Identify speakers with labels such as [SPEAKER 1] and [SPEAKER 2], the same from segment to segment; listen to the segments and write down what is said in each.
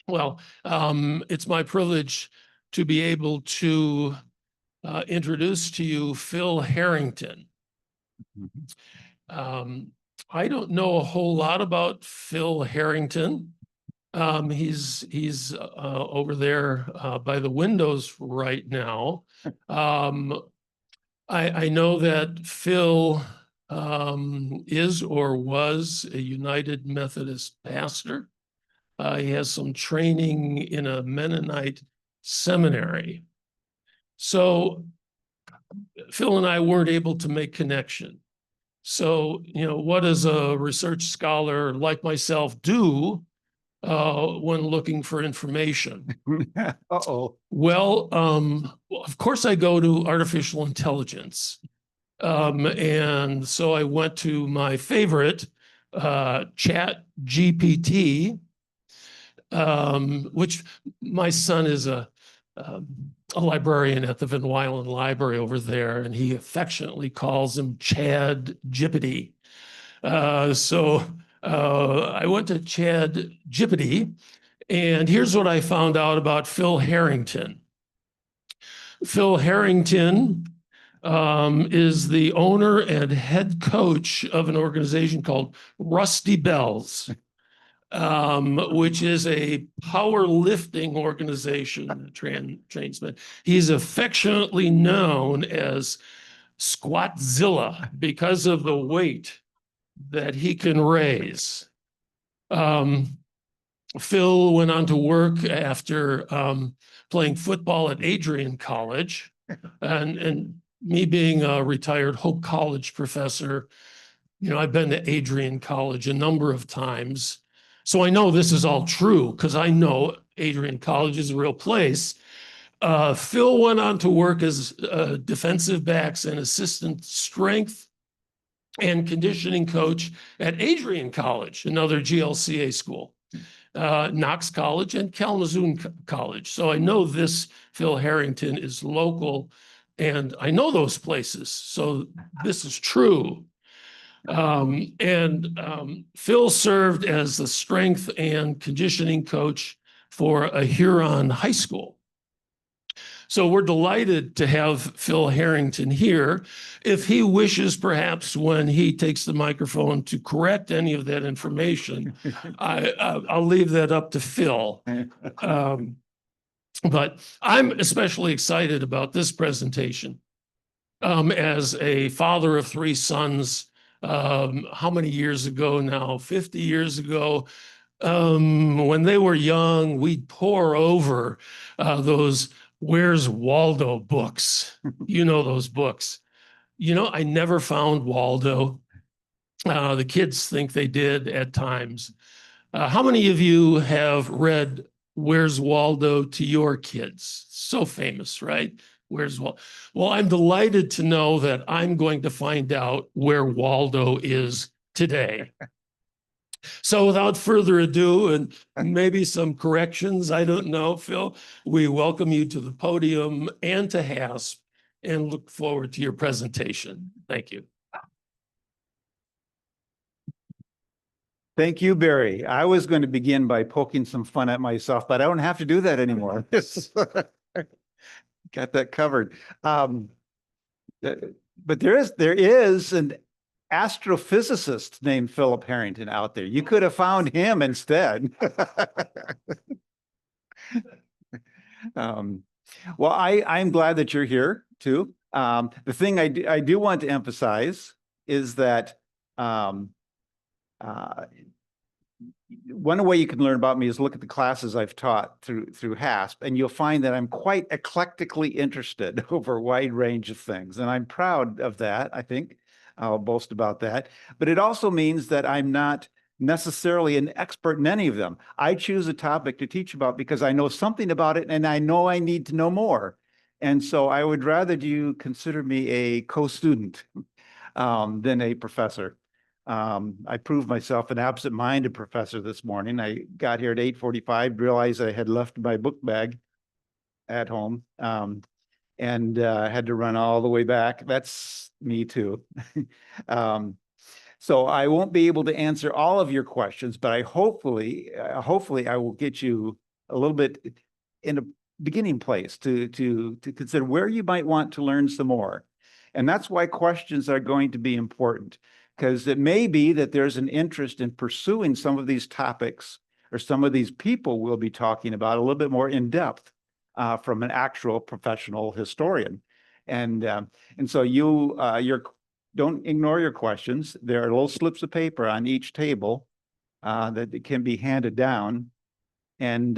[SPEAKER 1] Well, it's my privilege to be able to introduce to you Phil Harrington. I don't know a whole lot about Phil Harrington. He's over there by the windows right now. I know that Phil is or was a United Methodist pastor. He has some training in a Mennonite seminary. So Phil and I weren't able to make connection. So, what does a research scholar like myself do when looking for information?
[SPEAKER 2] Uh-oh.
[SPEAKER 1] Well, of course I go to artificial intelligence. And so I went to my favorite, Chat GPT, which my son is a librarian at the Van Wylen Library over there, and he affectionately calls him Chad Jippity. So I went to Chad Jippity, and here's what I found out about Phil Harrington. Phil Harrington is the owner and head coach of an organization called Rusty Bells, which is a powerlifting organization that trains men. He's affectionately known as Squatzilla because of the weight that he can raise. Phil went on to work after playing football at Adrian College, and me being a retired Hope College professor, I've been to Adrian College a number of times. So I know this is all true because I know Adrian College is a real place. Phil went on to work as defensive backs and assistant strength and conditioning coach at Adrian College, another GLCA school, Knox College and Kalamazoo College. So I know this Phil Harrington is local, and I know those places. So this is true. Phil served as the strength and conditioning coach for a Huron high school. So we're delighted to have Phil Harrington here. If he wishes, perhaps when he takes the microphone, to correct any of that information, I'll leave that up to Phil. But I'm especially excited about this presentation. As a father of three sons, how many years ago now? 50 years ago, when they were young, we'd pore over those Where's Waldo books. You know those books. I never found Waldo. The kids think they did at times. How many of you have read Where's Waldo to your kids? So famous, right? Where's Waldo? Well, I'm delighted to know that I'm going to find out where Waldo is today. So without further ado, and maybe some corrections, I don't know, Phil, we welcome you to the podium and to HASP and look forward to your presentation. Thank you.
[SPEAKER 2] Thank you, Barry. I was going to begin by poking some fun at myself, but I don't have to do that anymore. Got that covered. But there is an astrophysicist named Philip Harrington out there. You could have found him instead. Well, I'm glad that you're here too. The thing I do want to emphasize is that one way you can learn about me is look at the classes I've taught through HASP, and you'll find that I'm quite eclectically interested over a wide range of things, and I'm proud of that. I think I'll boast about that. But it also means that I'm not necessarily an expert in any of them. I choose a topic to teach about because I know something about it, and I know I need to know more. And so I would rather you consider me a co-student than a professor. I proved myself an absent-minded professor this morning. I got here at 8:45, realized I had left my book bag at home, and had to run all the way back. That's me too. So I won't be able to answer all of your questions, but hopefully I will get you a little bit in a beginning place to consider where you might want to learn some more. And that's why questions are going to be important, because it may be that there's an interest in pursuing some of these topics or some of these people we'll be talking about a little bit more in depth from an actual professional historian. And so don't ignore your questions. There are little slips of paper on each table that can be handed down, and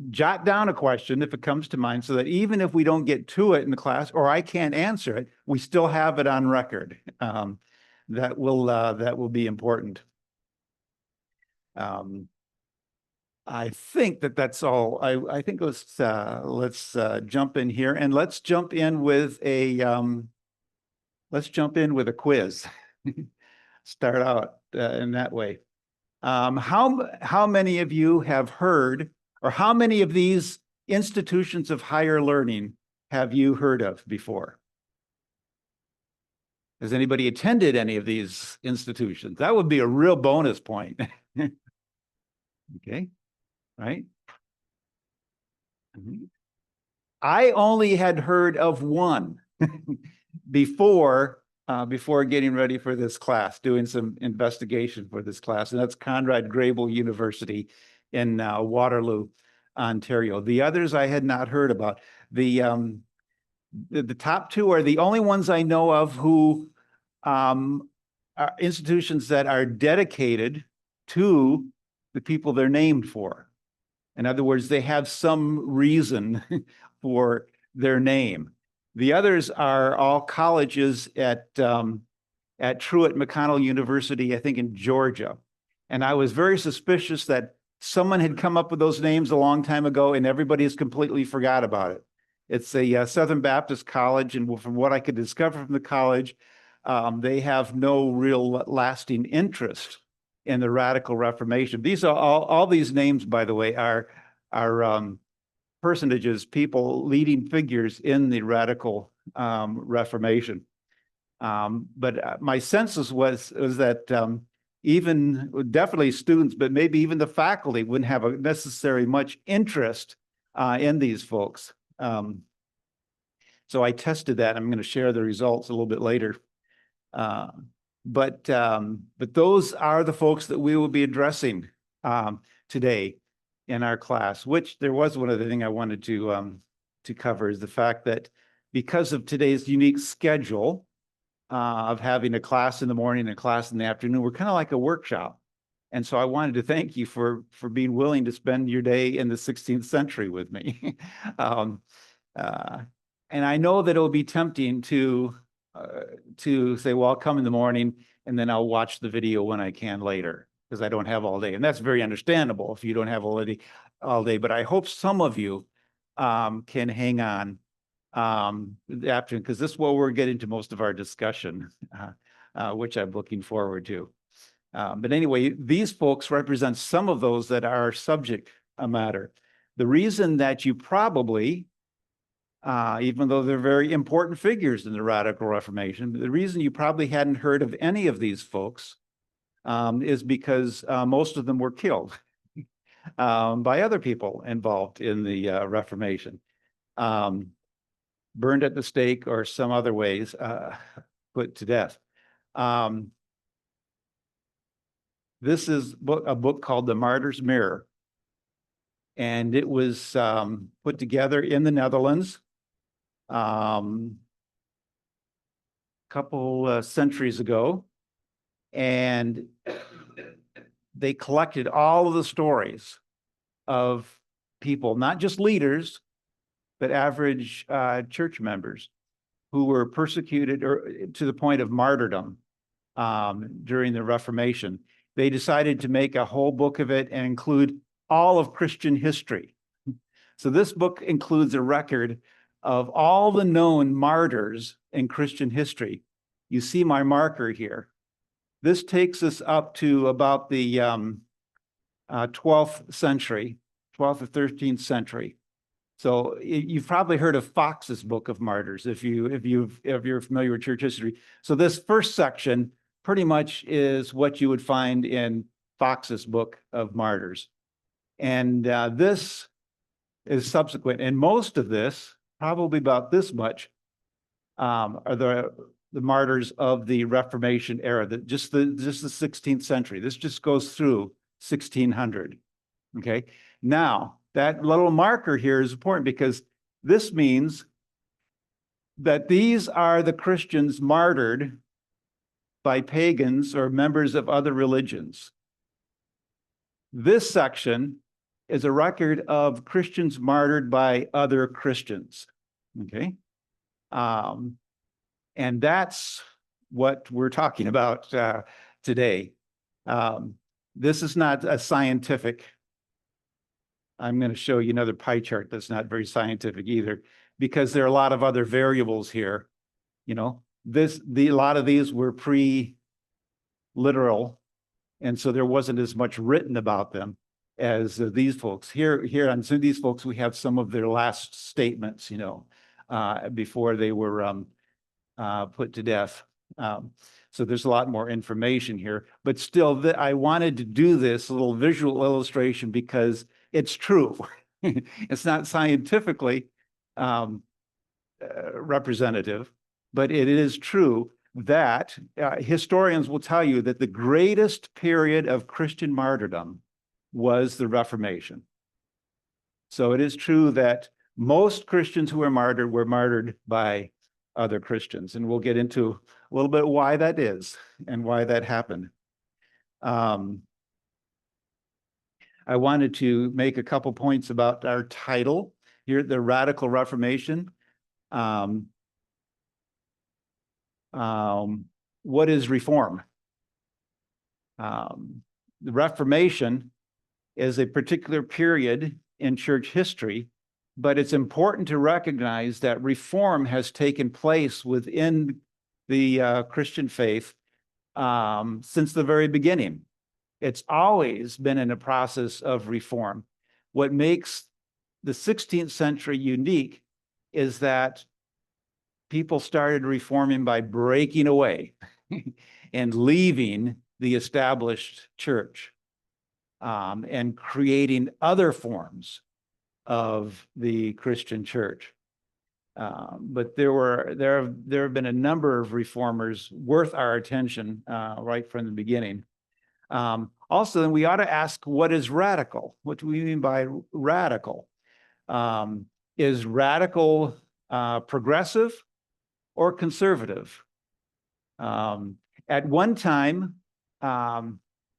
[SPEAKER 2] jot down a question if it comes to mind, so that even if we don't get to it in the class or I can't answer it, we still have it on record. That will be important. I think that's all. I think let's jump in here, and let's jump in with a quiz. Start out in that way. How many of you have heard, or how many of these institutions of higher learning have you heard of before? Has anybody attended any of these institutions? That would be a real bonus point. Okay, right? I only had heard of one before getting ready for this class, doing some investigation for this class, and that's Conrad Grebel University in Waterloo, Ontario. The others I had not heard about. The top two are the only ones I know of who are institutions that are dedicated to the people they're named for. In other words, they have some reason for their name. The others are all colleges at Truett McConnell University, I think in Georgia. And I was very suspicious that someone had come up with those names a long time ago and everybody has completely forgot about it. It's a Southern Baptist college, and from what I could discover from the college, they have no real lasting interest in the Radical Reformation. These are all these names, by the way, are personages, people, leading figures in the Radical Reformation. But my census was that even definitely students, but maybe even the faculty wouldn't have a necessary much interest in these folks. So I tested that. I'm going to share the results a little bit later. But those are the folks that we will be addressing today in our class, which there was one other thing I wanted to cover, is the fact that because of today's unique schedule of having a class in the morning and a class in the afternoon, we're kind of like a workshop. And so I wanted to thank you for being willing to spend your day in the 16th century with me. And I know that it'll be tempting to say, well, I'll come in the morning and then I'll watch the video when I can later, because I don't have all day. And that's very understandable if you don't have all day. But I hope some of you can hang on after, because this is where we're getting to most of our discussion, which I'm looking forward to. But anyway, these folks represent some of those that are subject matter. The reason that you probably, even though they're very important figures in the Radical Reformation, the reason you probably hadn't heard of any of these folks is because most of them were killed by other people involved in the Reformation, burned at the stake or some other ways put to death. This is a book called The Martyr's Mirror, and it was put together in the Netherlands couple centuries ago, and they collected all of the stories of people, not just leaders, but average church members who were persecuted or to the point of martyrdom during the Reformation. They decided to make a whole book of it and include all of Christian history. So this book includes a record of all the known martyrs in Christian history. You see my marker here. This takes us up to about the 12th century, 12th or 13th century. So you've probably heard of Fox's Book of Martyrs if you're familiar with church history. So this first section pretty much is what you would find in Fox's Book of Martyrs. And this is subsequent. And most of this, probably about this much, are the martyrs of the Reformation era, just the 16th century. This just goes through 1600. Okay. Now, that little marker here is important because this means that these are the Christians martyred by pagans or members of other religions. This section is a record of Christians martyred by other Christians. Okay. And that's what we're talking about today. This is not a scientific. I'm going to show you another pie chart that's not very scientific either, because there are a lot of other variables here. You know, a lot of these were pre-literal, and so there wasn't as much written about them as these folks. Here on some of these folks, we have some of their last statements, you know, before they were put to death. So there's a lot more information here, but still, I wanted to do this little visual illustration because it's true. It's not scientifically representative, but it is true that historians will tell you that the greatest period of Christian martyrdom was the Reformation. So it is true that most Christians who were martyred by other Christians, and we'll get into a little bit why that is and why that happened. I wanted to make a couple points about our title here, the Radical Reformation. What is reform? The Reformation is a particular period in church history, but it's important to recognize that reform has taken place within the Christian faith since the very beginning. It's always been in a process of reform. What makes the 16th century unique is that people started reforming by breaking away and leaving the established church and creating other forms of the Christian church. But there have been a number of reformers worth our attention right from the beginning. Also, then we ought to ask, what is radical? What do we mean by radical? Is radical progressive or conservative? At one time,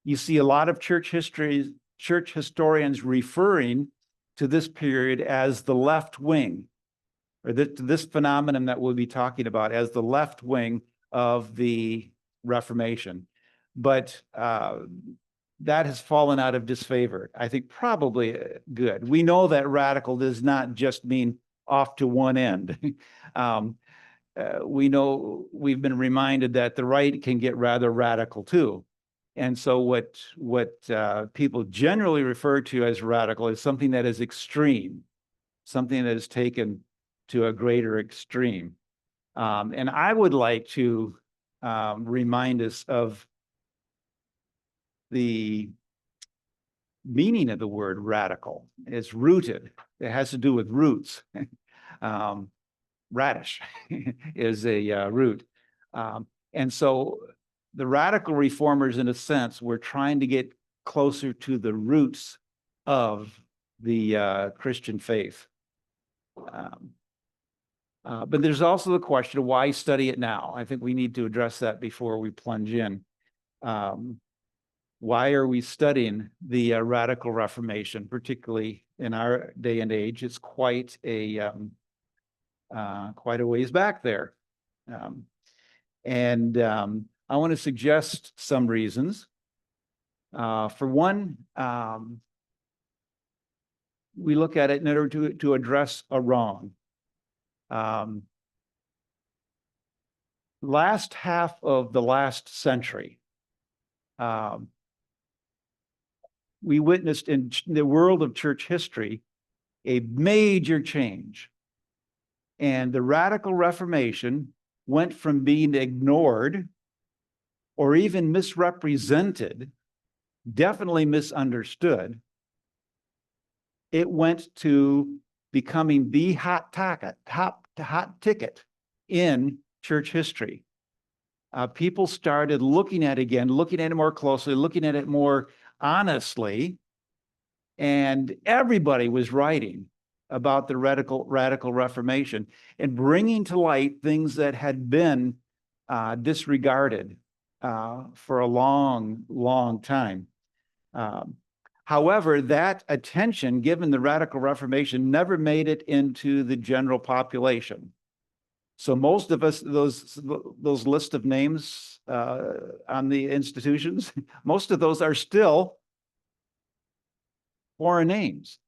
[SPEAKER 2] you see a lot of church historians referring to this period as the left wing, or this phenomenon that we'll be talking about as the left wing of the Reformation. But that has fallen out of disfavor. I think probably good. We know that radical does not just mean off to one end. We know, we've been reminded that the right can get rather radical too. And so what people generally refer to as radical is something that is extreme, something that is taken to a greater extreme. And I would like to remind us of the meaning of the word radical. It's rooted. It has to do with roots. Radish is a root. And so the radical reformers, in a sense, were trying to get closer to the roots of the Christian faith. But there's also the question of why study it now. I think we need to address that before we plunge in. Why are we studying the Radical Reformation, particularly in our day and age? It's quite a ways back there. I want to suggest some reasons. For one, we look at it in order to address a wrong. Last half of the last century, we witnessed in the world of church history a major change. And the Radical Reformation went from being ignored or even misrepresented, definitely misunderstood, it went to becoming the hot ticket in church history. People started looking at it again, looking at it more closely, looking at it more honestly, and everybody was writing about the radical Reformation and bringing to light things that had been disregarded for a long time. However, that attention given the Radical Reformation never made it into the general population. So most of us, those list of names on the institutions, most of those are still foreign names.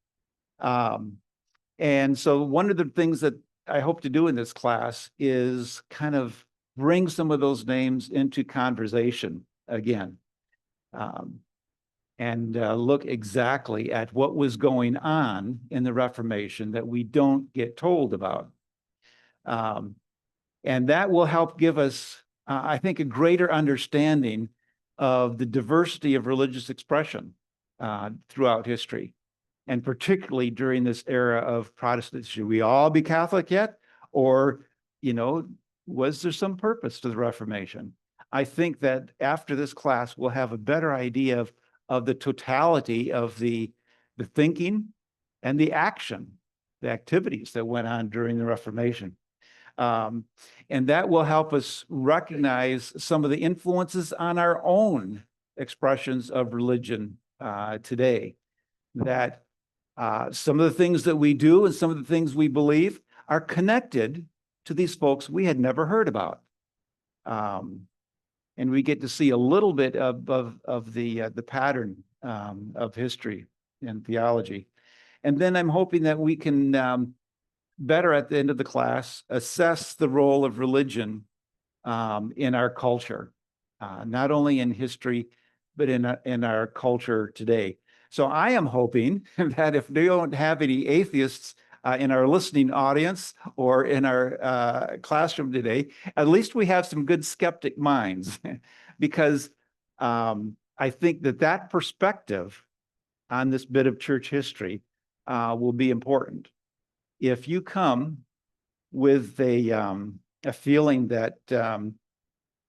[SPEAKER 2] And so one of the things that I hope to do in this class is kind of bring some of those names into conversation again. And look exactly at what was going on in the Reformation that we don't get told about. And that will help give us, I think, a greater understanding of the diversity of religious expression throughout history, and particularly during this era of Protestant. Should we all be Catholic yet? Or, was there some purpose to the Reformation? I think that after this class, we'll have a better idea of the totality of the thinking and the action, the activities that went on during the Reformation. And that will help us recognize some of the influences on our own expressions of religion today. That some of the things that we do and some of the things we believe are connected to these folks we had never heard about. And we get to see a little bit of the pattern of history and theology. And then I'm hoping that we can better at the end of the class assess the role of religion in our culture, not only in history, but in our culture today. So I am hoping that if we don't have any atheists in our listening audience or in our classroom today, at least we have some good skeptic minds, because I think that perspective on this bit of church history will be important. If you come with a feeling that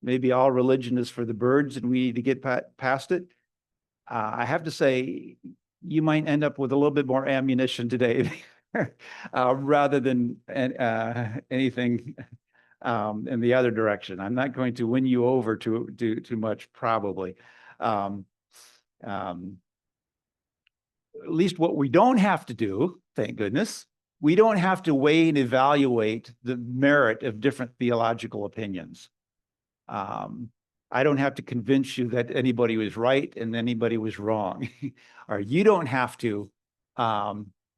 [SPEAKER 2] maybe all religion is for the birds and we need to get past it, I have to say you might end up with a little bit more ammunition today rather than anything in the other direction. I'm not going to win you over too much, probably. At least what we don't have to do, thank goodness, we don't have to weigh and evaluate the merit of different theological opinions. I don't have to convince you that anybody was right and anybody was wrong. Or you don't have to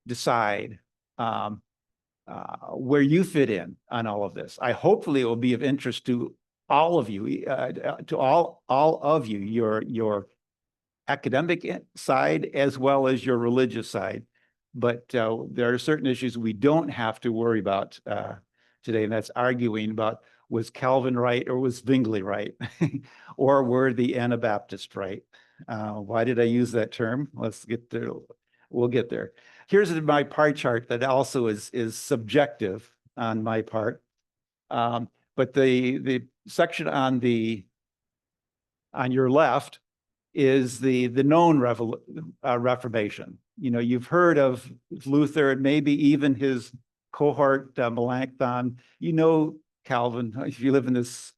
[SPEAKER 2] decide where you fit in on all of this. Hopefully it will be of interest to all of you, all of you, your academic side as well as your religious side. But there are certain issues we don't have to worry about today, and that's arguing about, was Calvin right or was Zwingli right? Or were the Anabaptists right? Why did I use that term? Let's get there. We'll get there. Here's my pie chart that also is subjective on my part. But the section on your left is the known Reformation. You've heard of Luther and maybe even his cohort Melanchthon. Calvin. If you live in this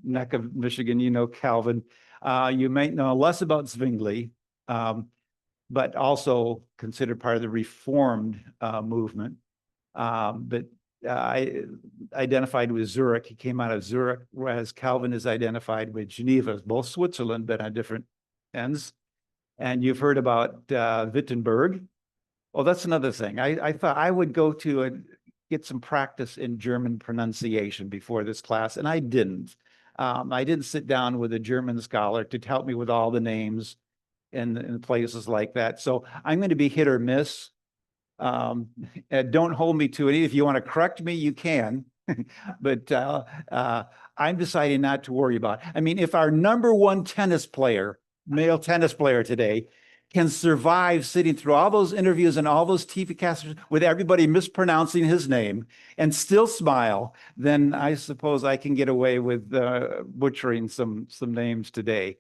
[SPEAKER 2] neck of Michigan, Calvin. You might know less about Zwingli, but also considered part of the Reformed movement. But I identified with Zurich. He came out of Zurich, whereas Calvin is identified with Geneva, both Switzerland, but on different ends. And you've heard about Wittenberg. Well, that's another thing. I thought I would go to get some practice in German pronunciation before this class, and I didn't. I didn't sit down with a German scholar to help me with all the names and places like that. So I'm going to be hit or miss. Don't hold me to it. If you want to correct me, you can. But I'm deciding not to worry about it. I mean, if our number one male tennis player today can survive sitting through all those interviews and all those TV casts with everybody mispronouncing his name and still smile, then I suppose I can get away with butchering some names today.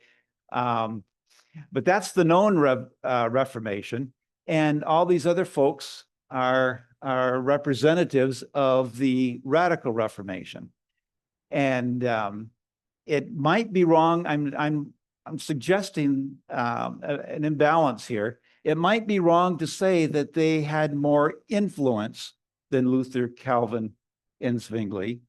[SPEAKER 2] But that's the known Reformation, and all these other folks are representatives of the Radical Reformation. And it might be wrong. I'm suggesting an imbalance here. It might be wrong to say that they had more influence than Luther, Calvin, and Zwingli.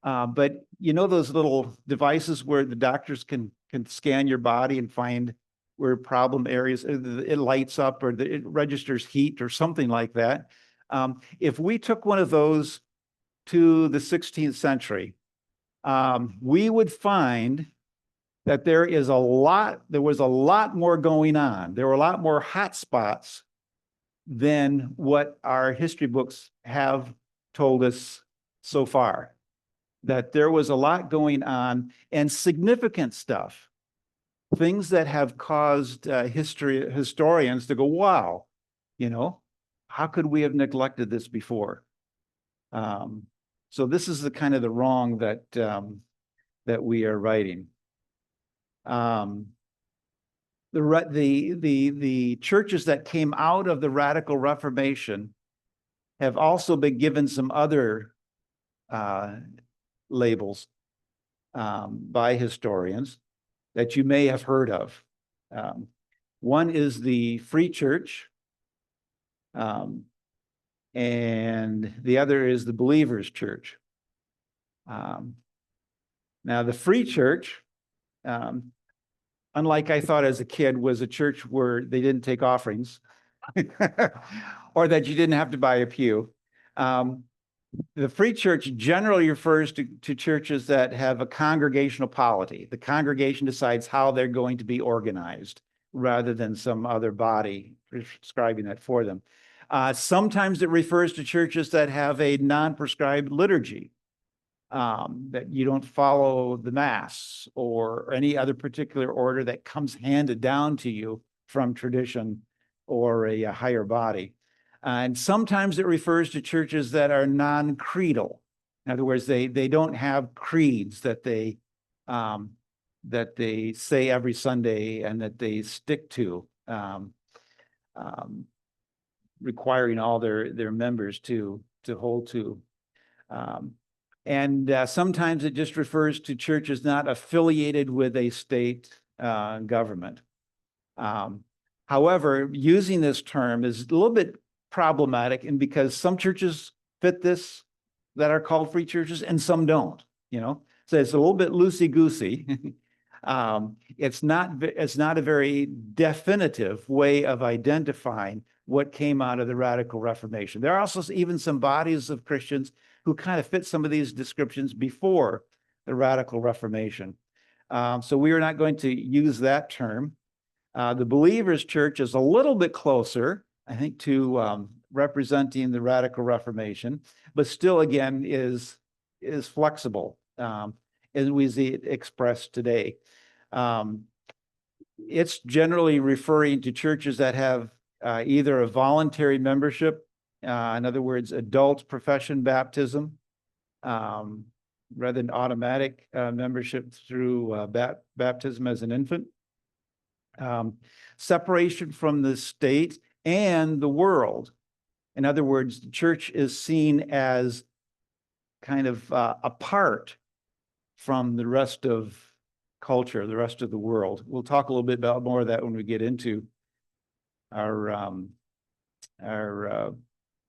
[SPEAKER 2] But you know those little devices where the doctors can scan your body and find where problem areas, it lights up or it registers heat or something like that. If we took one of those to the 16th century, we would find that there was a lot more going on. There were a lot more hot spots than what our history books have told us so far. That there was a lot going on and significant stuff, things that have caused historians to go, wow, how could we have neglected this before? So this is the kind of the wrong that we are righting. The churches that came out of the Radical Reformation have also been given some other labels by historians that you may have heard of. One is the Free Church, and the other is the Believers' Church. Now, the Free Church, unlike I thought as a kid, was a church where they didn't take offerings or that you didn't have to buy a pew. The Free Church generally refers to churches that have a congregational polity. The congregation decides how they're going to be organized rather than some other body prescribing that for them. Sometimes it refers to churches that have a non-prescribed liturgy, that you don't follow the Mass or any other particular order that comes handed down to you from tradition or a higher body. And sometimes it refers to churches that are non-creedal. In other words, they don't have creeds that they say every Sunday and that they stick to, requiring all their members to hold to. And sometimes it just refers to churches not affiliated with a state government. However, using this term is a little bit problematic, and because some churches fit this that are called free churches and some don't, so it's a little bit loosey-goosey. It's not a very definitive way of identifying what came out of the Radical Reformation. There are also even some bodies of Christians who kind of fit some of these descriptions before the Radical Reformation. So we are not going to use that term. The Believers' Church is a little bit closer, I think, to representing the Radical Reformation, but still, again, is flexible as we see it expressed today. It's generally referring to churches that have either a voluntary membership, in other words, adult profession baptism, rather than automatic membership through baptism as an infant. Separation from the state and the world. In other words, the church is seen as kind of apart from the rest of culture, the rest of the world. We'll talk a little bit about more of that when we get into our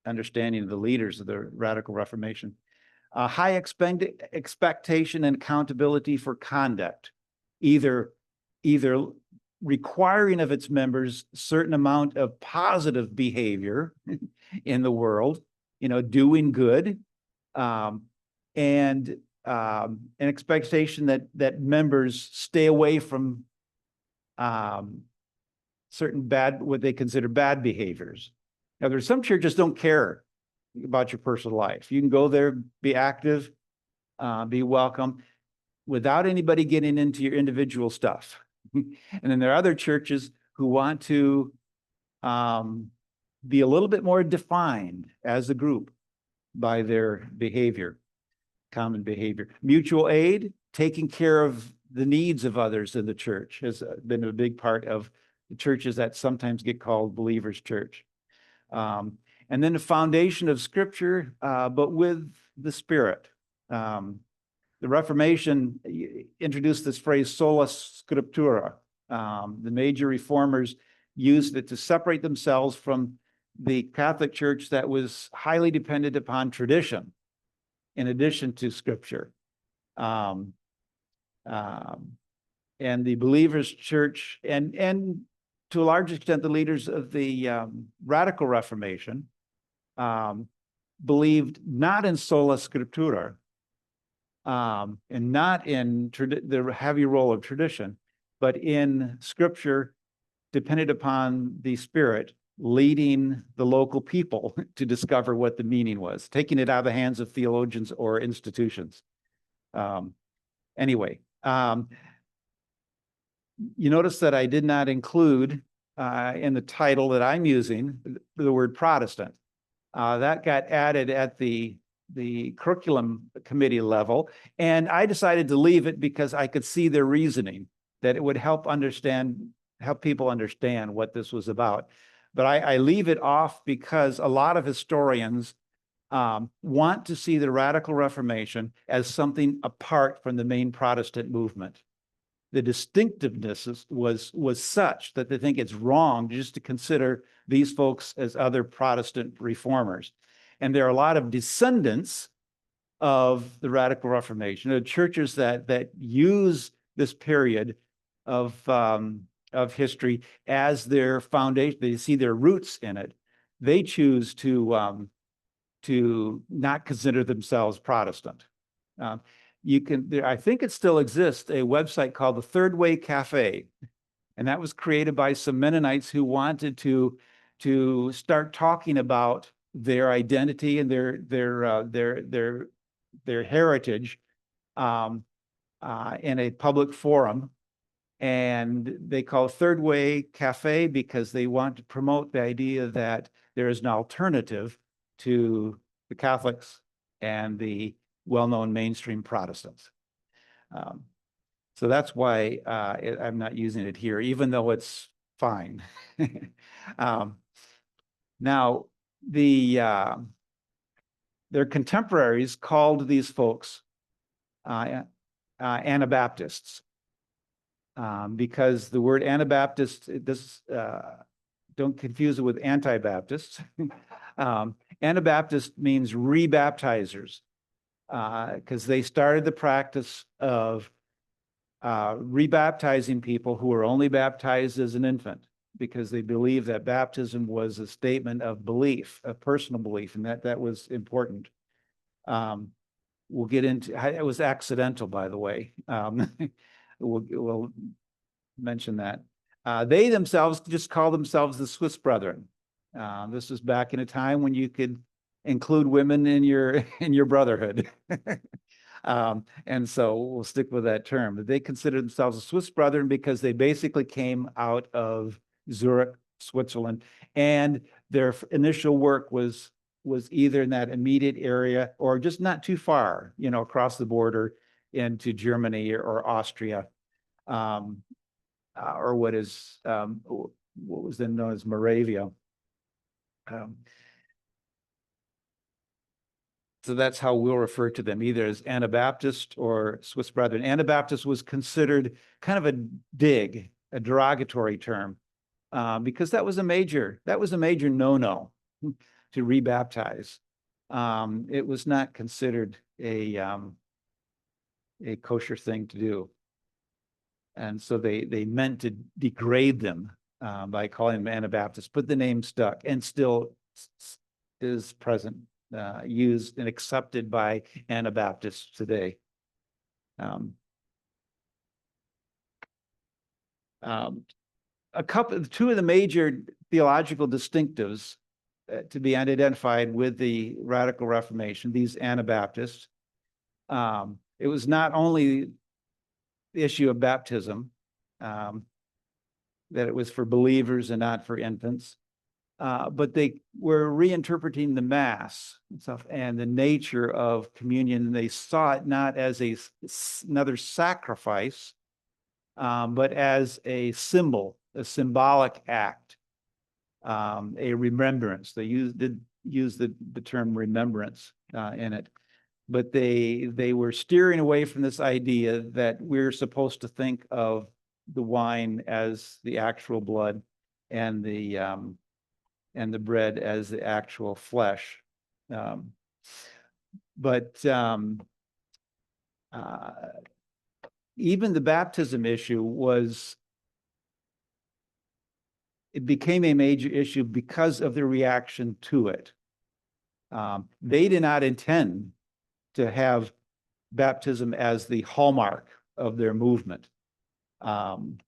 [SPEAKER 2] understanding of the leaders of the Radical Reformation. High expectation and accountability for conduct, either requiring of its members a certain amount of positive behavior in the world, doing good, and an expectation that members stay away from certain what they consider bad behaviors. Now, there's some churches don't care about your personal life. You can go there, be active, be welcome, without anybody getting into your individual stuff. And then there are other churches who want to be a little bit more defined as a group by their behavior, common behavior. Mutual aid, taking care of the needs of others in the church, has been a big part of the churches that sometimes get called believers' church. And then the foundation of Scripture, but with the Spirit. The Reformation introduced this phrase, sola scriptura. The major reformers used it to separate themselves from the Catholic Church that was highly dependent upon tradition in addition to Scripture. And the believers' church, and to a large extent, the leaders of the Radical Reformation believed not in sola scriptura, and not in the heavy role of tradition, but in Scripture depended upon the Spirit leading the local people to discover what the meaning was, taking it out of the hands of theologians or institutions. Anyway, you notice that I did not include in the title that I'm using the word Protestant. That got added at the curriculum committee level, and I decided to leave it because I could see their reasoning, that it would help people understand what this was about. But I leave it off because a lot of historians want to see the Radical Reformation as something apart from the main Protestant movement. The distinctiveness was such that they think it's wrong just to consider these folks as other Protestant reformers. And there are a lot of descendants of the Radical Reformation, the churches that use this period of history as their foundation. They see their roots in it. They choose to not consider themselves Protestant. I think it still exists, a website called the Third Way Cafe, and that was created by some Mennonites who wanted to start talking about their identity and their heritage in a public forum. And they call it Third Way Cafe because they want to promote the idea that there is an alternative to the Catholics and the well-known mainstream Protestants. So that's why I'm not using it here, even though it's fine. Now, their contemporaries called these folks Anabaptists, because the word Anabaptist, don't confuse it with anti-Baptists. Anabaptist means rebaptizers, because they started the practice of rebaptizing people who were only baptized as an infant, because they believed that baptism was a statement of belief, of personal belief, and that was important. We'll get into, it was accidental, by the way. We'll mention that. They themselves just call themselves the Swiss Brethren. This was back in a time when you could include women in your brotherhood. And so we'll stick with that term. But they consider themselves the Swiss Brethren because they basically came out of Zurich, Switzerland, and their initial work was either in that immediate area or just not too far, across the border into Germany or Austria, or what was then known as Moravia. So that's how we'll refer to them, either as Anabaptist or Swiss Brethren. Anabaptist was considered kind of a derogatory term, because that was a major no-no to rebaptize. It was not considered a kosher thing to do. And so they meant to degrade them by calling them Anabaptists, but the name stuck and still is present, used and accepted by Anabaptists today. Two of the major theological distinctives to be identified with the Radical Reformation, these Anabaptists. It was not only the issue of baptism, that it was for believers and not for infants. but they were reinterpreting the Mass and stuff and the nature of communion. They saw it not as another sacrifice, but as a symbol, a symbolic act, a remembrance. They did use the term remembrance in it, but they were steering away from this idea that we're supposed to think of the wine as the actual blood and the bread as the actual flesh. But even the baptism issue it became a major issue because of the reaction to it. They did not intend to have baptism as the hallmark of their movement. And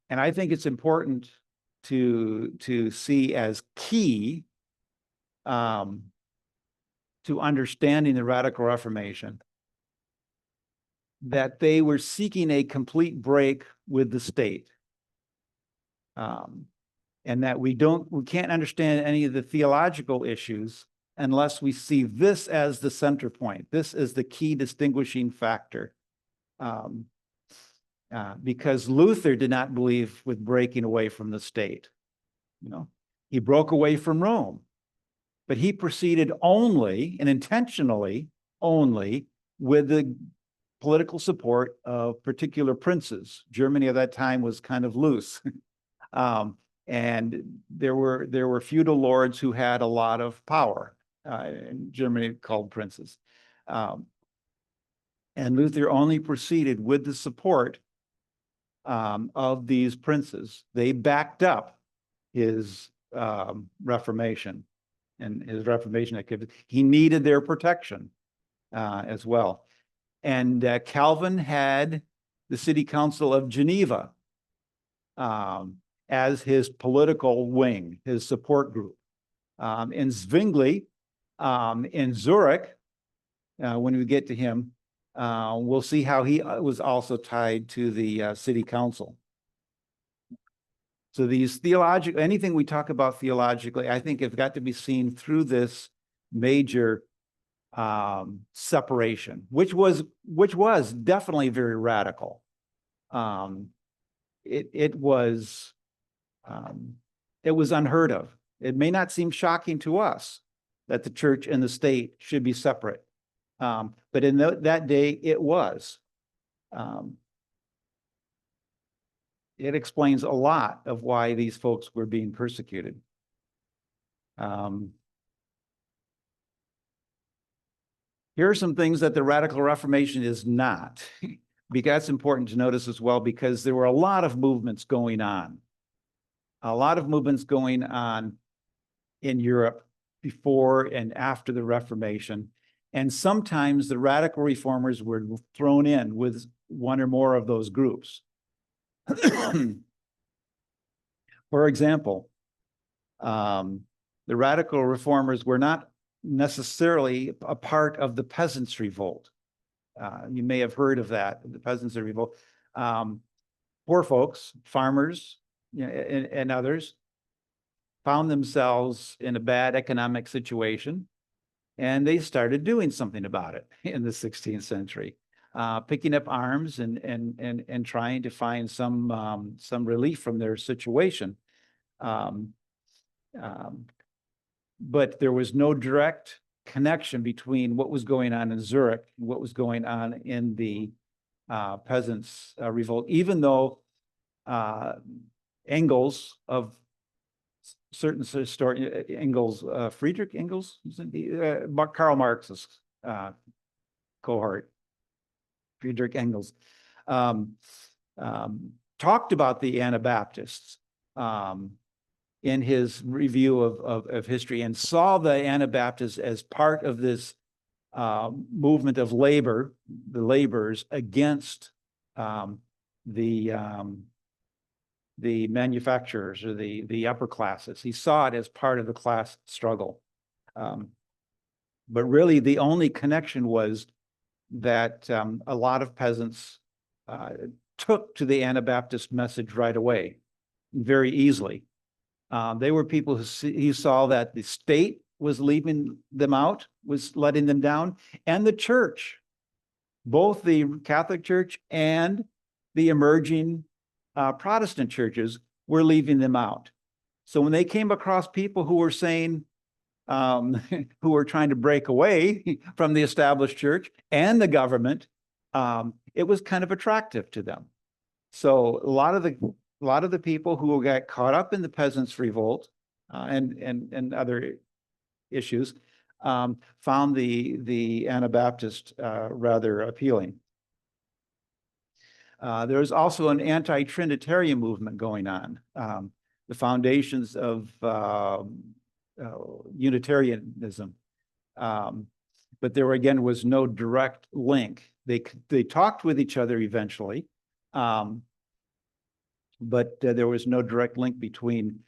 [SPEAKER 2] I think it's important to see as key to understanding the Radical Reformation that they were seeking a complete break with the state. And that we can't understand any of the theological issues unless we see this as the center point. This is the key distinguishing factor. Because Luther did not believe with breaking away from the state. He broke away from Rome, but he proceeded only and intentionally only with the political support of particular princes. Germany at that time was kind of loose. And there were feudal lords who had a lot of power in Germany called princes. And Luther only proceeded with the support of these princes. They backed up his Reformation and his Reformation activity. He needed their protection as well. And Calvin had the City Council of Geneva as his political wing, his support group. And Zwingli in Zurich, when we get to him, we'll see how he was also tied to the city council. So these anything we talk about theologically, I think have got to be seen through this major separation, which was definitely very radical. It was unheard of. It may not seem shocking to us that the church and the state should be separate. But in that day, it was. It explains a lot of why these folks were being persecuted. Here are some things that the Radical Reformation is not. Because that's important to notice as well, because there were a lot of movements going on. A lot of movements going on in Europe before and after the Reformation. And sometimes the radical reformers were thrown in with one or more of those groups. For example, the radical reformers were not necessarily a part of the Peasants' Revolt. You may have heard of that, the Peasants' Revolt. Poor folks, farmers, and others found themselves in a bad economic situation, and they started doing something about it in the 16th century, picking up arms and trying to find some relief from their situation. But there was no direct connection between what was going on in Zurich and what was going on in the Peasants' Revolt, even though Engels of certain historian, Friedrich Engels, Karl Marx's cohort, Friedrich Engels, talked about the Anabaptists in his review of history, and saw the Anabaptists as part of this movement of labor, the laborers against the manufacturers or the upper classes. He saw it as part of the class struggle. But really the only connection was that a lot of peasants took to the Anabaptist message right away, very easily. They were people he saw that the state was leaving them out, was letting them down, and the church, both the Catholic Church and the emerging Protestant churches, were leaving them out. So when they came across people who were saying, who were trying to break away from the established church and the government, it was kind of attractive to them. So a lot of the people who got caught up in the peasants' revolt and other issues found the Anabaptist rather appealing. There was also an anti-Trinitarian movement going on. The foundations of Unitarianism, but there again was no direct link. They talked with each other eventually, but there was no direct link between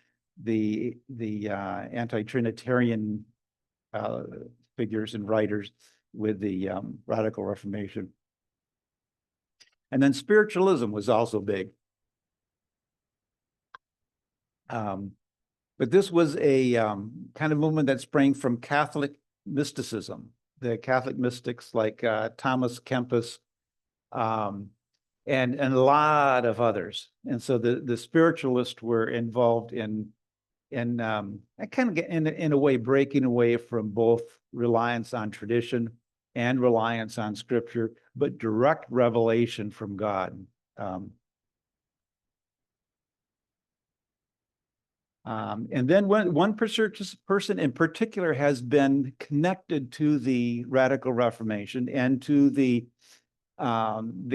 [SPEAKER 2] the anti-Trinitarian figures and writers with the Radical Reformation. And then spiritualism was also big. But this was a kind of movement that sprang from Catholic mysticism. The Catholic mystics like Thomas Kempis and a lot of others. And so the spiritualists were involved in kind of in a way breaking away from both reliance on tradition and reliance on scripture, but direct revelation from God. And then one person in particular has been connected to the Radical Reformation and to the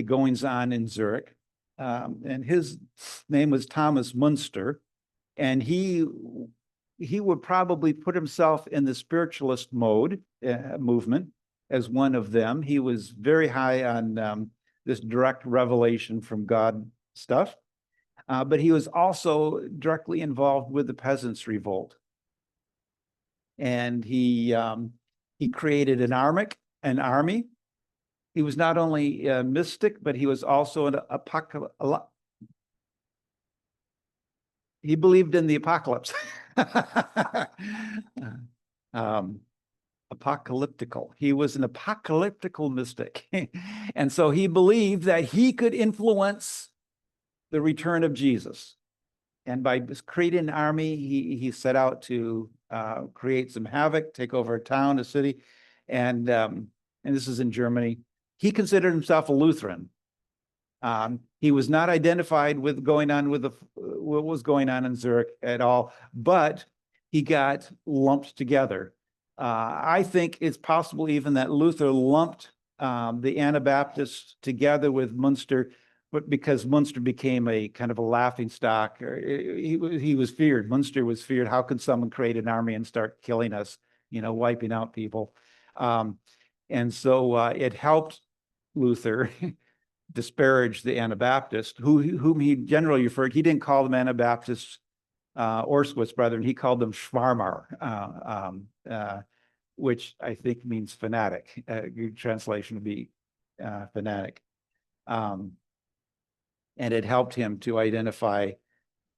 [SPEAKER 2] goings on in Zurich. And his name was Thomas Munster. And he would probably put himself in the spiritualist movement as one of them. He was very high on this direct revelation from God stuff. But he was also directly involved with the Peasants' Revolt. And he created an army. He was not only a mystic, but he was also an he believed in the apocalypse. Apocalyptical. He was an apocalyptical mystic. And so he believed that he could influence the return of Jesus. And by creating an army, he set out to create some havoc, take over a town, a city, and this is in Germany. He considered himself a Lutheran. He was not identified with what was going on in Zurich at all, but he got lumped together. I think it's possible even that Luther lumped the Anabaptists together with Munster, but because Munster became a kind of a laughing stock, he was feared. Munster was feared. How could someone create an army and start killing us, wiping out people? And so it helped Luther disparage the Anabaptists, whom he generally referred. He didn't call them Anabaptists or Swiss Brethren. He called them Schwarmer, which I think means fanatic. Good translation would be fanatic. And it helped him to identify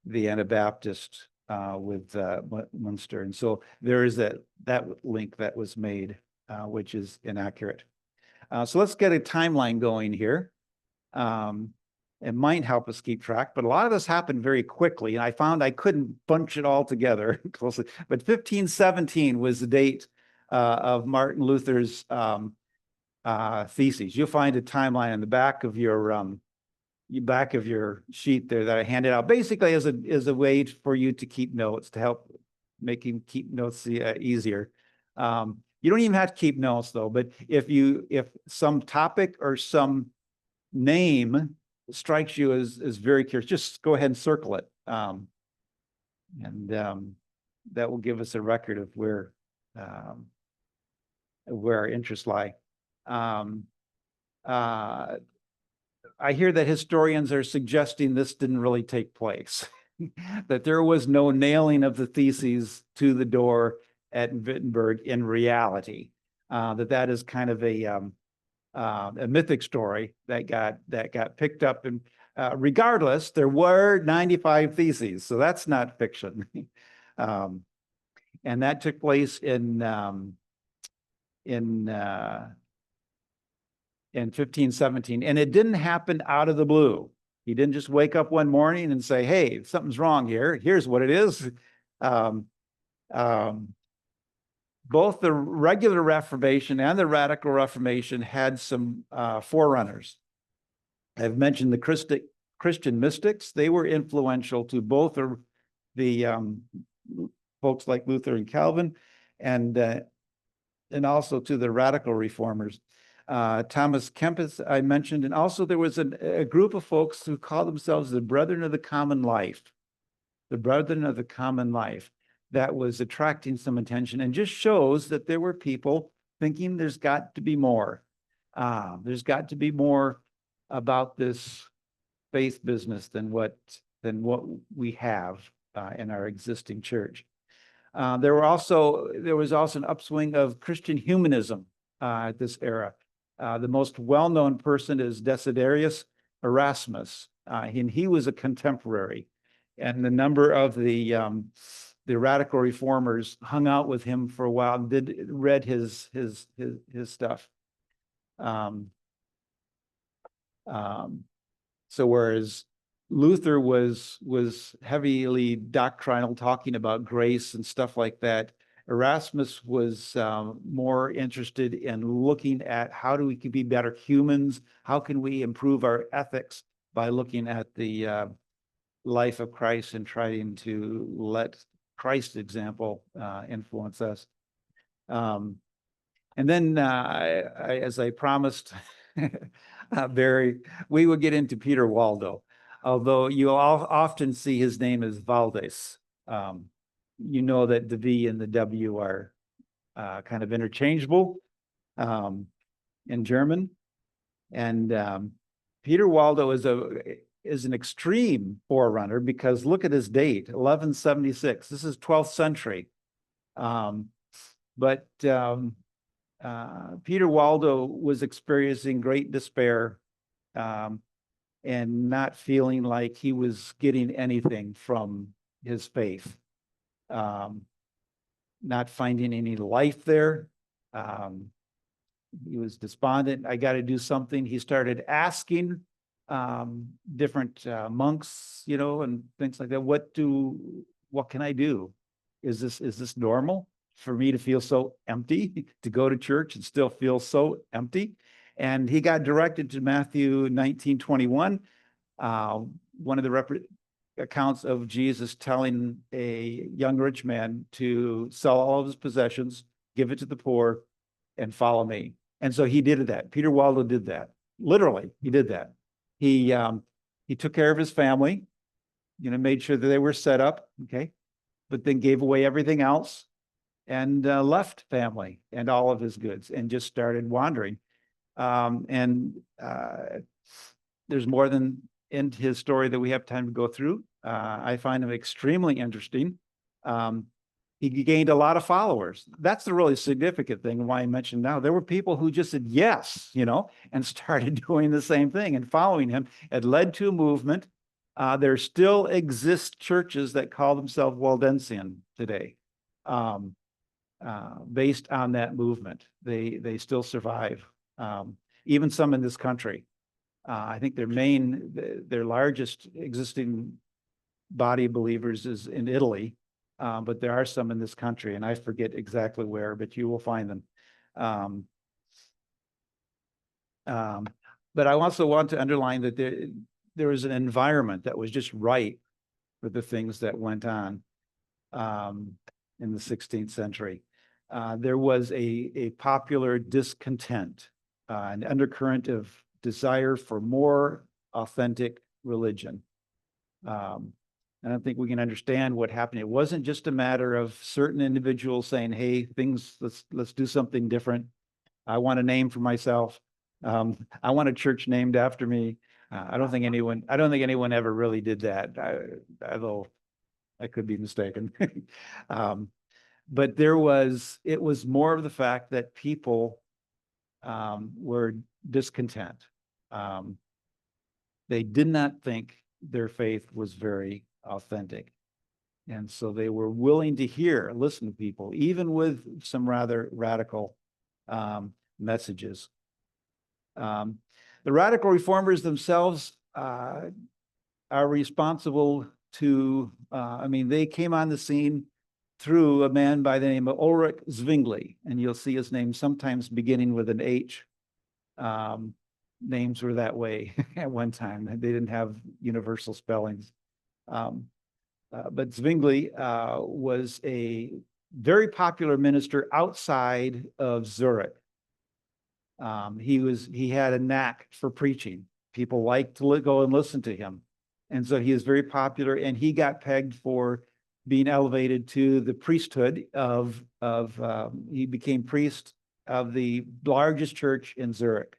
[SPEAKER 2] the Anabaptist with Munster. And so there is that link that was made, which is inaccurate. So let's get a timeline going here. It might help us keep track, but a lot of this happened very quickly, and I found I couldn't bunch it all together closely. But 1517 was the date of Martin Luther's theses. You'll find a timeline on the back of your sheet there that I handed out, basically as a way for you to keep notes, to help making keep notes easier. You don't even have to keep notes though, but if some topic or some name strikes you as very curious, just go ahead and circle it. And that will give us a record of where our interests lie. I hear that historians are suggesting this didn't really take place, that there was no nailing of the theses to the door at Wittenberg in reality, that is kind of a mythic story that got picked up and Regardless, there were 95 theses, so that's not fiction. And that took place in 1517, and it didn't happen out of the blue. He didn't just wake up one morning and say, "Hey, something's wrong here. Here's what it is." Both the regular Reformation and the Radical Reformation had some forerunners. I've mentioned the Christian mystics. They were influential to both the folks like Luther and Calvin, and also to the radical reformers. Thomas Kempis, I mentioned, and also there was a group of folks who called themselves the Brethren of the Common Life. The Brethren of the Common Life. That was attracting some attention and just shows that there were people thinking there's got to be more. There's got to be more about this faith business than what we have in our existing church. There was also an upswing of Christian humanism at this era. The most well-known person is Desiderius Erasmus, and he was a contemporary. And the number of the radical reformers hung out with him for a while and read his stuff. So whereas Luther was heavily doctrinal, talking about grace and stuff like that, Erasmus was more interested in looking at how do we be better humans, how can we improve our ethics by looking at the life of Christ and trying to let Christ's example influence us. And then, as I promised Barry, we would get into Peter Waldo, although you all often see his name as Valdes. You know that the V and the W are kind of interchangeable in German. And Peter Waldo is an extreme forerunner, because look at his date, 1176. This is 12th century. But Peter Waldo was experiencing great despair and not feeling like he was getting anything from his faith. Not finding any life there. He was despondent. I got to do something. He started asking different monks, and things like that. What can I do? Is this normal for me to feel so empty, to go to church and still feel so empty? And he got directed to Matthew 19:21, one of the accounts of Jesus telling a young rich man to sell all of his possessions, give it to the poor, and follow me. And so he did that. Peter Waldo did that. Literally, he did that. He took care of his family, made sure that they were set up, okay, but then gave away everything else and left family and all of his goods and just started wandering. There's more than in his story that we have time to go through. I find him extremely interesting. He gained a lot of followers. That's the really significant thing, and why I mentioned now. There were people who just said yes, and started doing the same thing and following him. It led to a movement. There still exist churches that call themselves Waldensian today, based on that movement. They still survive, even some in this country. I think their largest existing body of believers is in Italy. But there are some in this country, and I forget exactly where, but you will find them. But I also want to underline that there was an environment that was just right for the things that went on in the 16th century. There was a popular discontent, an undercurrent of desire for more authentic religion. I don't think we can understand what happened. It wasn't just a matter of certain individuals saying, "Hey, let's do something different. I want a name for myself. I want a church named after me." I don't think anyone ever really did that, although I could be mistaken. But it was more of the fact that people were discontent. They did not think their faith was very authentic. And so they were willing to listen to people, even with some rather radical messages. The radical reformers themselves are responsible to, they came on the scene through a man by the name of Ulrich Zwingli, and you'll see his name sometimes beginning with an H. Names were that way at one time. They didn't have universal spellings. But Zwingli was a very popular minister outside of Zurich. He had a knack for preaching. People liked to go and listen to him. And so he is very popular, and he got pegged for being elevated to the priesthood he became priest of the largest church in Zurich,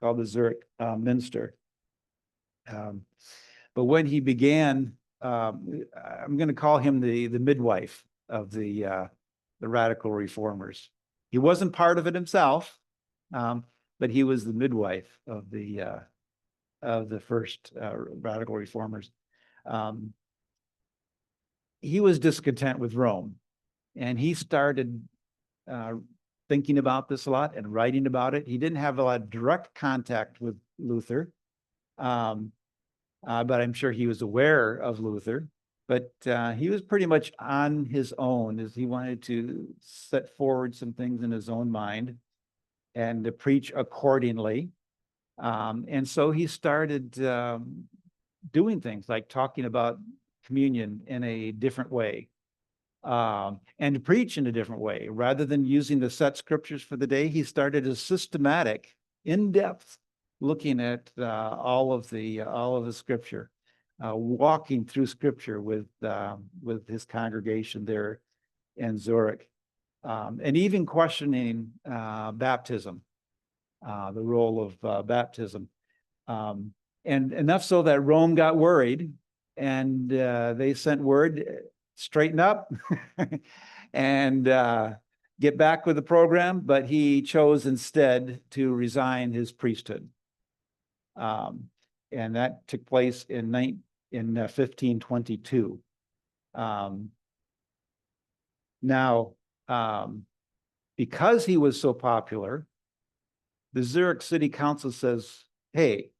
[SPEAKER 2] called the Zurich Minster. But when he began, I'm going to call him the midwife of the radical reformers. He wasn't part of it himself, but he was the midwife of the first radical reformers. He was discontent with Rome, and he started thinking about this a lot and writing about it. He didn't have a lot of direct contact with Luther, but I'm sure he was aware of Luther. But he was pretty much on his own, as he wanted to set forward some things in his own mind and to preach accordingly. And so he started doing things like talking about communion in a different way, and to preach in a different way. Rather than using the set scriptures for the day, he started a systematic, in-depth looking at all of the scripture, walking through scripture with his congregation there in Zurich, and even questioning baptism, the role of baptism. And enough so that Rome got worried, and they sent word, straighten up and get back with the program, but he chose instead to resign his priesthood. And that took place in 1522. Now, because he was so popular, the Zurich City Council says, hey,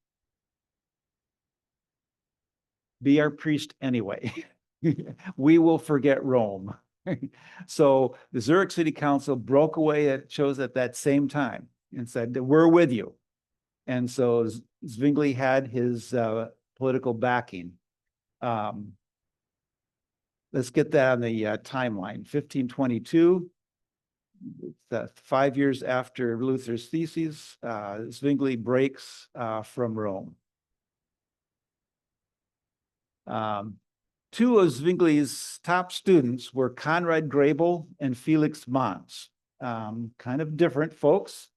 [SPEAKER 2] be our priest anyway. We will forget Rome. So the Zurich City Council broke away, it shows at that same time, and said, we're with you. And so Zwingli had his political backing. Let's get that on the timeline. 1522, 5 years after Luther's theses, Zwingli breaks from Rome. Two of Zwingli's top students were Conrad Grebel and Felix Manz. Kind of different folks.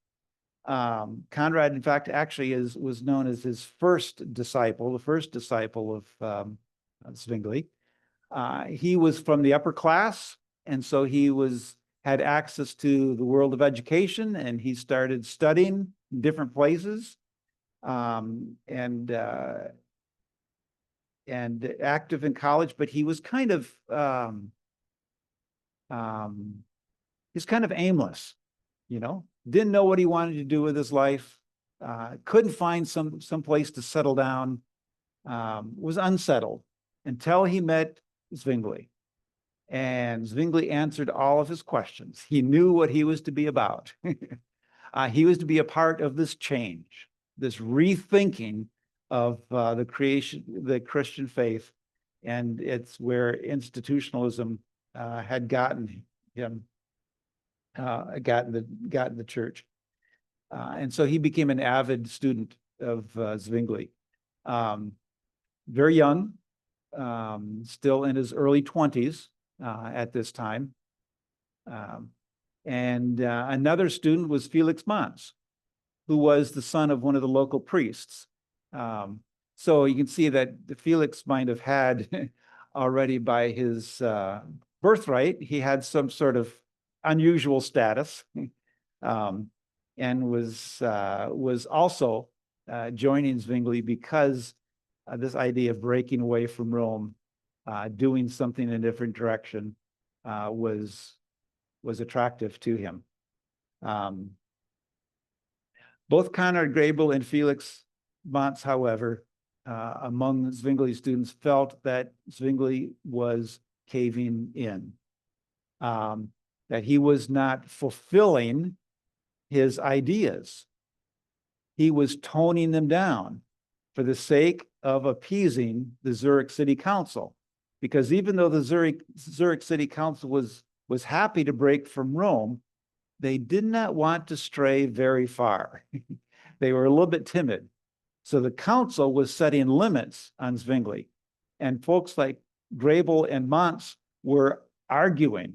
[SPEAKER 2] Conrad, in fact, actually was known as his first disciple, the first disciple of Zwingli. He was from the upper class, and so he had access to the world of education, and he started studying in different places, and active in college. But he was kind of aimless, didn't know what he wanted to do with his life, couldn't find some place to settle down, was unsettled until he met Zwingli. And Zwingli answered all of his questions. He knew what he was to be about. He was to be a part of this change, this rethinking of the Christian faith, and it's where institutionalism had gotten him, gotten the church, and so he became an avid student of Zwingli. Very young, still in his early 20s at this time, and another student was Felix Manz, who was the son of one of the local priests. So you can see that Felix might have had already, by his birthright, he had some sort of unusual status, and was also joining Zwingli because this idea of breaking away from Rome, doing something in a different direction, was attractive to him. Both Conrad Grebel and Felix Mons, however, among Zwingli's students, felt that Zwingli was caving in, that he was not fulfilling his ideas. He was toning them down for the sake of appeasing the Zurich City Council. Because even though the Zurich City Council was happy to break from Rome, they did not want to stray very far. They were a little bit timid. So the council was setting limits on Zwingli. And folks like Grebel and Mons were arguing,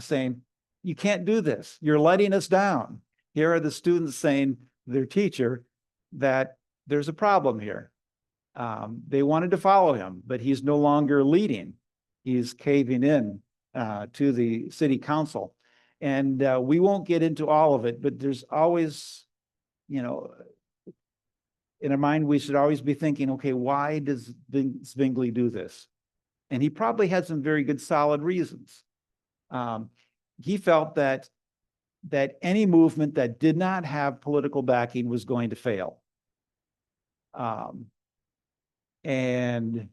[SPEAKER 2] saying, you can't do this. You're letting us down. Here are the students saying to their teacher that there's a problem here. They wanted to follow him, but he's no longer leading. He's caving in to the city council. And we won't get into all of it, but there's always, in our mind, we should always be thinking, okay, why does Zwingli do this? And he probably had some very good, solid reasons. He felt that any movement that did not have political backing was going to fail. And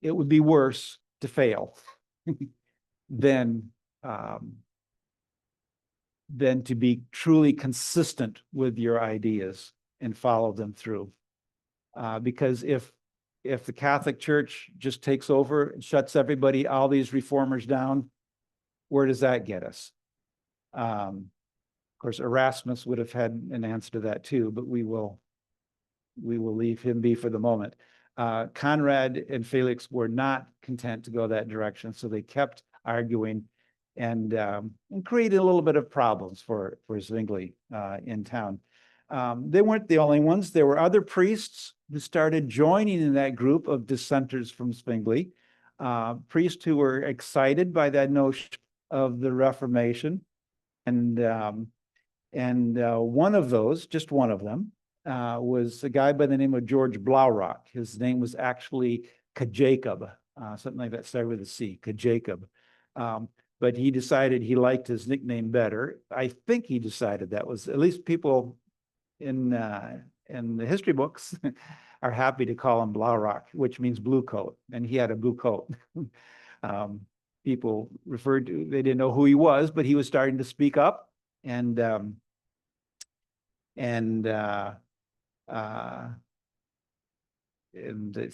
[SPEAKER 2] it would be worse to fail than to be truly consistent with your ideas and follow them through. Because if the Catholic Church just takes over and shuts everybody, all these reformers down, where does that get us? Of course, Erasmus would have had an answer to that too, but we will leave him be for the moment. Conrad and Felix were not content to go that direction, so they kept arguing and created a little bit of problems for Zwingli in town. They weren't the only ones. There were other priests who started joining in that group of dissenters from Zwingli, priests who were excited by that notion of the Reformation. And one of those, just one of them, was a guy by the name of George Blaurock. His name was actually Kajacob, something like that, started with a C, Kajacob. But he decided he liked his nickname better. I think he decided that was, at least people in the history books are happy to call him Blaurock, which means blue coat, and he had a blue coat. People referred to, they didn't know who he was, but he was starting to speak up, and so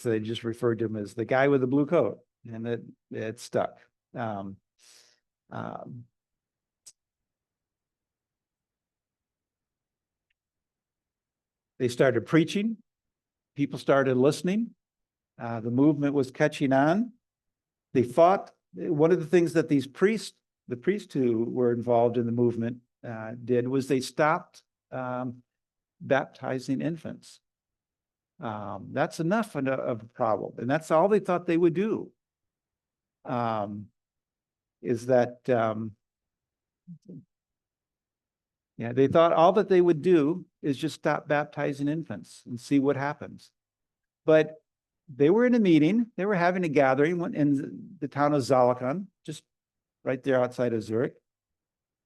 [SPEAKER 2] they just referred to him as the guy with the blue coat, and it stuck. They started preaching. People started listening. The movement was catching on. They thought one of the things that the priests who were involved in the movement did was they stopped baptizing infants. That's enough of a problem, and that's all they thought they would do. They thought all that they would do is just stop baptizing infants and see what happens. But they were in a meeting, they were having a gathering in the town of Zollikon, just right there outside of Zurich.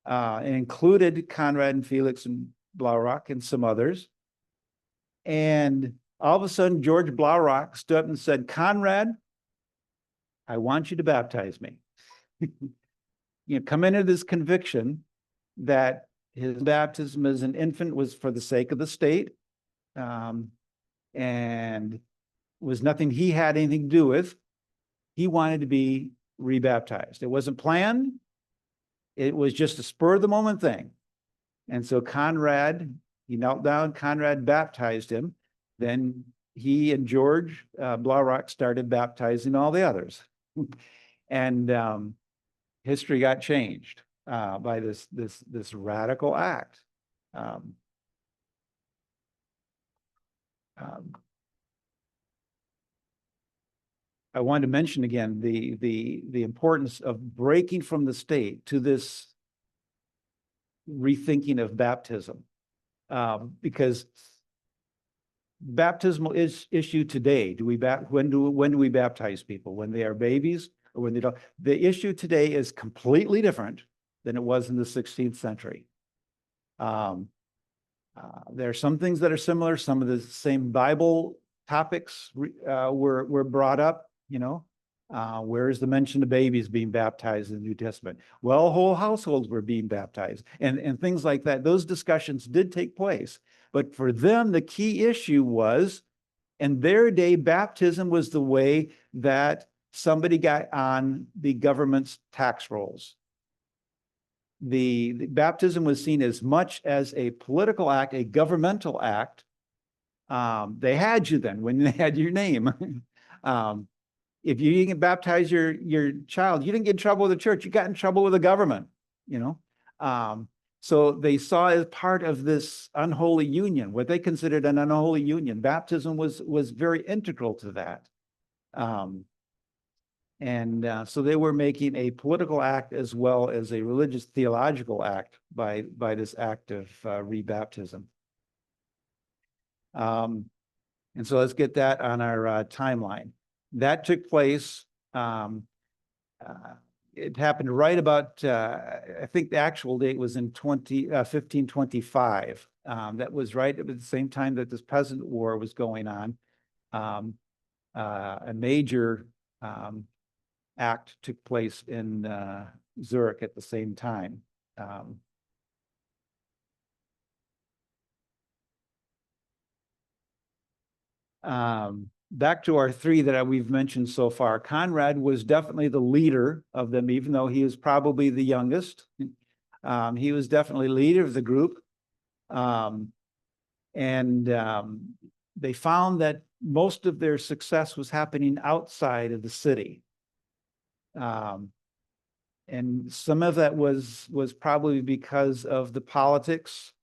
[SPEAKER 2] It included Conrad and Felix and Blaurock and some others. And all of a sudden, George Blaurock stood up and said, "Conrad, I want you to baptize me." Come into this conviction that his baptism as an infant was for the sake of the state, and was nothing he had anything to do with. He wanted to be rebaptized. It wasn't planned. It was just a spur of the moment thing. And so he knelt down, Conrad baptized him. Then he and George Blaurock started baptizing all the others. And history got changed by this radical act. I wanted to mention again the importance of breaking from the state to this rethinking of baptism, because baptismal issue today. When do we baptize people? When they are babies or when they don't? The issue today is completely different than it was in the 16th century. There are some things that are similar. Some of the same Bible topics were brought up. Where is the mention of babies being baptized in the New Testament? Well, whole households were being baptized and things like that. Those discussions did take place. But for them, the key issue was, in their day, baptism was the way that somebody got on the government's tax rolls. The baptism was seen as much as a political act, a governmental act. They had you then when they had your name. If you didn't baptize your child, you didn't get in trouble with the church. You got in trouble with the government. So they saw as part of this unholy union, what they considered an unholy union. Baptism was very integral to that. So they were making a political act as well as a religious theological act by this act of rebaptism. And so let's get that on our timeline. That took place. It happened right about, I think the actual date was in 1525. That was right at the same time that this peasant war was going on. A major act took place in Zurich at the same time. Back to our three that we've mentioned so far. Conrad was definitely the leader of them, even though he was probably the youngest. He was definitely leader of the group. They found that most of their success was happening outside of the city. And some of that was probably because of the politics,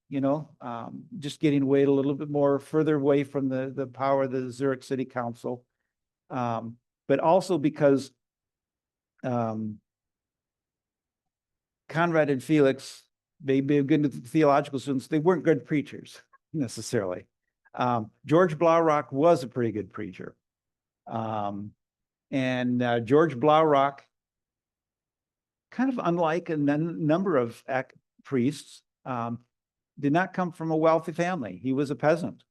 [SPEAKER 2] just getting away a little bit more further away from the power of the Zurich City Council. But also because Conrad and Felix, they be good theological students, they weren't good preachers necessarily. George Blaurock was a pretty good preacher. George Blaurock, kind of unlike a number of priests, did not come from a wealthy family. He was a peasant.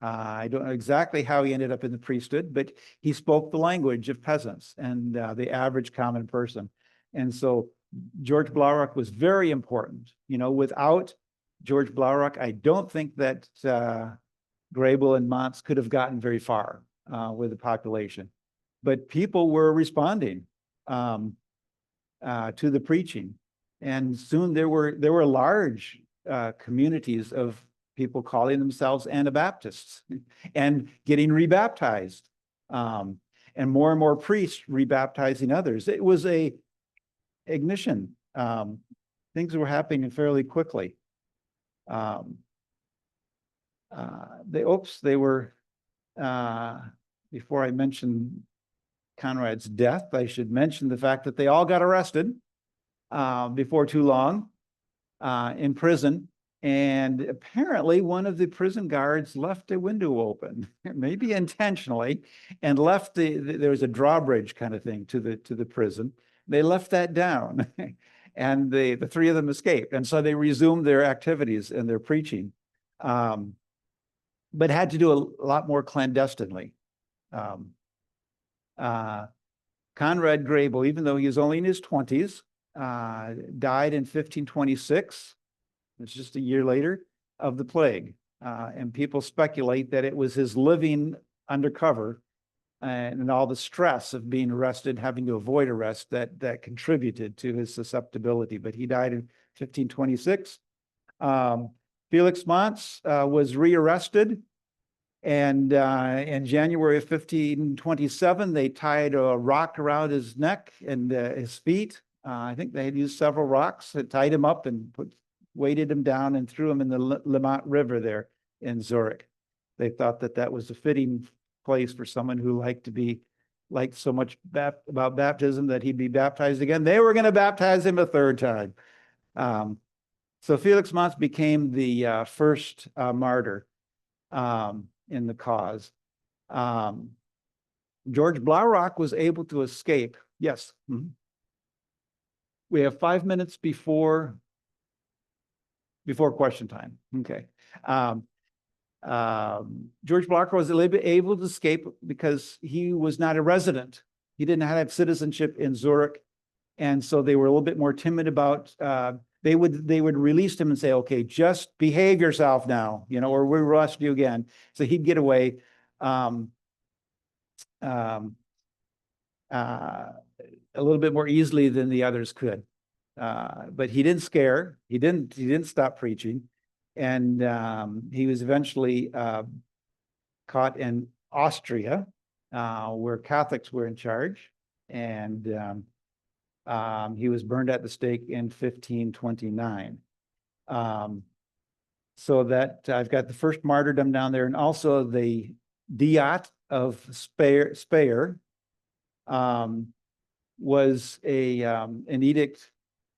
[SPEAKER 2] I don't know exactly how he ended up in the priesthood, but he spoke the language of peasants and the average common person. And so George Blaurock was very important. Without George Blaurock, I don't think that Grebel and Wens could have gotten very far with the population. But people were responding to the preaching. And soon there were large communities of people calling themselves Anabaptists and getting rebaptized, and more priests rebaptizing others. It was a ignition. Things were happening fairly quickly. Before I mention Conrad's death, I should mention the fact that they all got arrested before too long in prison. And apparently one of the prison guards left a window open, maybe intentionally, and left there was a drawbridge kind of thing to the prison. They left that down and the three of them escaped. And so they resumed their activities and their preaching, but had to do a lot more clandestinely. Conrad Grebel, even though he was only in his 20s, died in 1526. It's just a year later, of the plague. And people speculate that it was his living undercover and all the stress of being arrested, having to avoid arrest that contributed to his susceptibility. But he died in 1526. Felix Wens was rearrested. And in January of 1527, they tied a rock around his neck and his feet. I think they had used several rocks that tied him up and weighted him down and threw him in the Limmat River there in Zurich. They thought that was a fitting place for someone who liked so much about baptism that he'd be baptized again. They were going to baptize him a third time. So Felix Wens became the first martyr. in the cause. George Blaurock was able to escape. Yes. Mm-hmm. We have 5 minutes before question time. Okay. George Blaurock was able to escape because he was not a resident. He didn't have citizenship in Zurich. And so they were a little bit more timid about, they would release him and say, okay, just behave yourself now, or we'll arrest you again. So he'd get away. A little bit more easily than the others could. But he didn't scare. He didn't stop preaching. And he was eventually caught in Austria, where Catholics were in charge. And he was burned at the stake in 1529. So that I've got the first martyrdom down there, and also the Diet of Speyer was an edict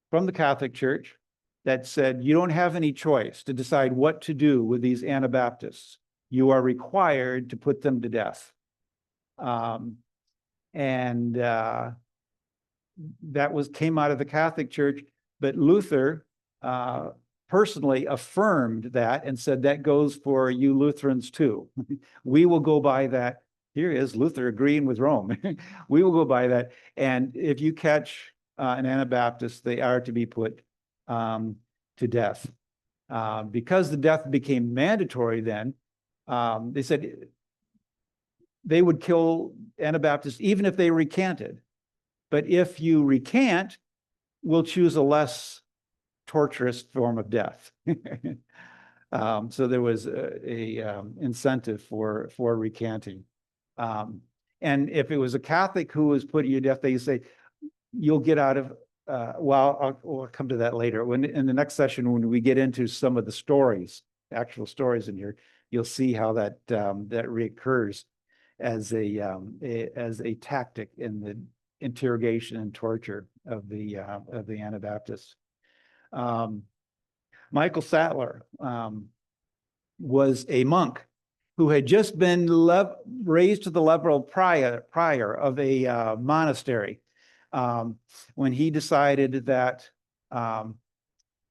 [SPEAKER 2] from the Catholic Church that said you don't have any choice to decide what to do with these Anabaptists. You are required to put them to death. That came out of the Catholic Church, but Luther personally affirmed that and said that goes for you Lutherans too. We will go by that. Here is Luther agreeing with Rome. We will go by that. And if you catch an Anabaptist, they are to be put to death. Because the death became mandatory then, they said they would kill Anabaptists even if they recanted. But if you recant, we'll choose a less torturous form of death. So there was a incentive for recanting. And if it was a Catholic who was put you to death, they say, you'll get out of, we'll come to that later. In the next session, when we get into some of the stories, actual stories in here, you'll see how that reoccurs as a tactic in the interrogation and torture of the Anabaptists. Michael Sattler was a monk who had just been raised to the level of prior of a monastery when he decided that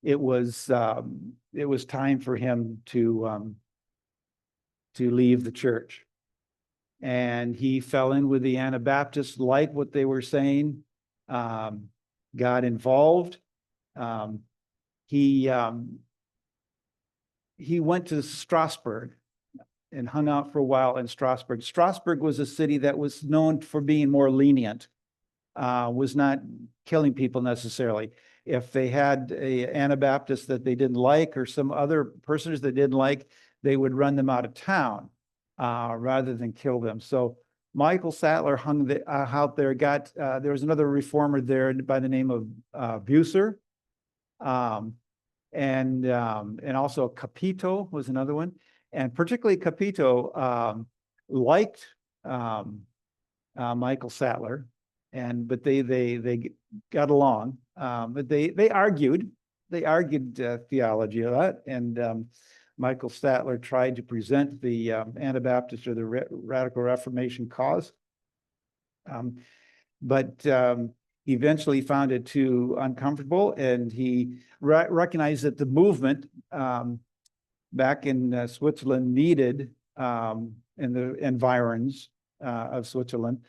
[SPEAKER 2] it was time for him to leave the church. And he fell in with the Anabaptists, liked what they were saying, got involved. He went to Strasbourg and hung out for a while in Strasbourg. Strasbourg was a city that was known for being more lenient, was not killing people necessarily. If they had an Anabaptist that they didn't like or some other personage they didn't like, they would run them out of town rather than kill them. So Michael Sattler hung out there. There was another reformer there by the name of Bucer. And also Capito was another one, and particularly Capito liked Michael Sattler, but they got along, but they argued theology a lot, and Michael Sattler tried to present the Anabaptist or the Radical Reformation cause, but eventually found it too uncomfortable, and he recognized that the movement back in Switzerland needed, in the environs of Switzerland,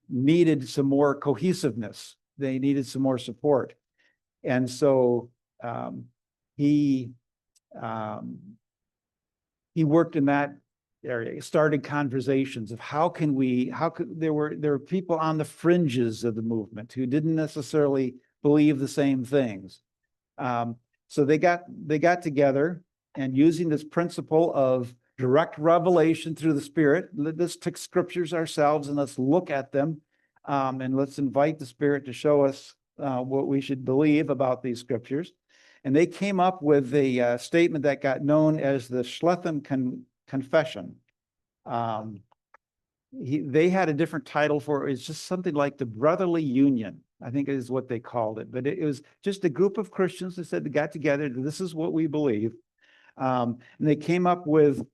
[SPEAKER 2] needed some more cohesiveness. They needed some more support. And so he worked in that area, started conversations of there were people on the fringes of the movement who didn't necessarily believe the same things. So they got together, and using this principle of direct revelation through the Spirit, let's take scriptures ourselves and let's look at them, and let's invite the Spirit to show us what we should believe about these scriptures. And they came up with a statement that got known as the Schletham Confession. They had a different title for it. It's just something like the Brotherly Union, I think is what they called it. But it was just a group of Christians that said they got together. This is what we believe. And they came up with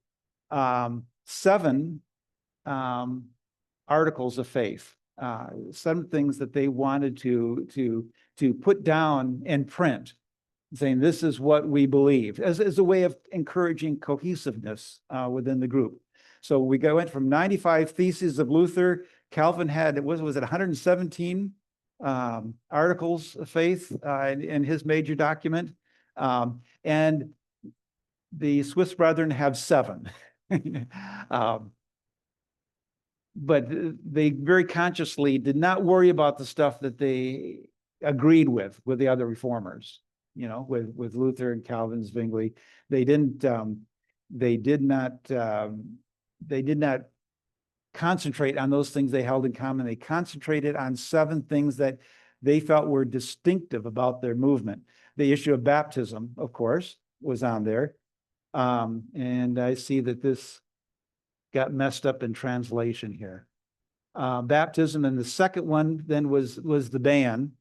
[SPEAKER 2] 7 articles of faith, some things that they wanted to put down and print, saying this is what we believe, as a way of encouraging cohesiveness within the group. So we went from 95 theses of Luther. Calvin had, was it 117 articles of faith in his major document, and the Swiss Brethren have 7. But they very consciously did not worry about the stuff that they agreed with the other reformers, you know, with Luther and Calvin, Zwingli. They didn't, they did not concentrate on those things they held in common. They concentrated on 7 things that they felt were distinctive about their movement. The issue of baptism, of course, was on there. And I see that this got messed up in translation here. Baptism, and the second one then was the ban.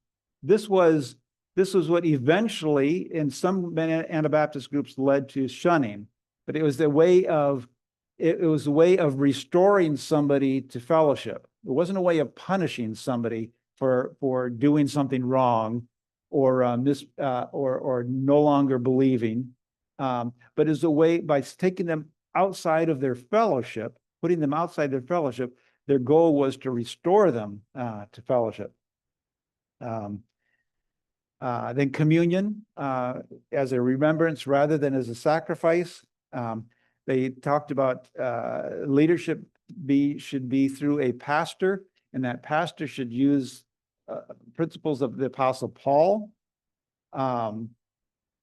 [SPEAKER 2] This was what eventually in some Anabaptist groups led to shunning, but it was a way of restoring somebody to fellowship. It wasn't a way of punishing somebody for doing something wrong or or no longer believing, but as a way, by taking them outside of their fellowship, putting them outside their fellowship, their goal was to restore them to fellowship. Then communion as a remembrance rather than as a sacrifice. They talked about leadership should be through a pastor, and that pastor should use principles of the Apostle Paul. And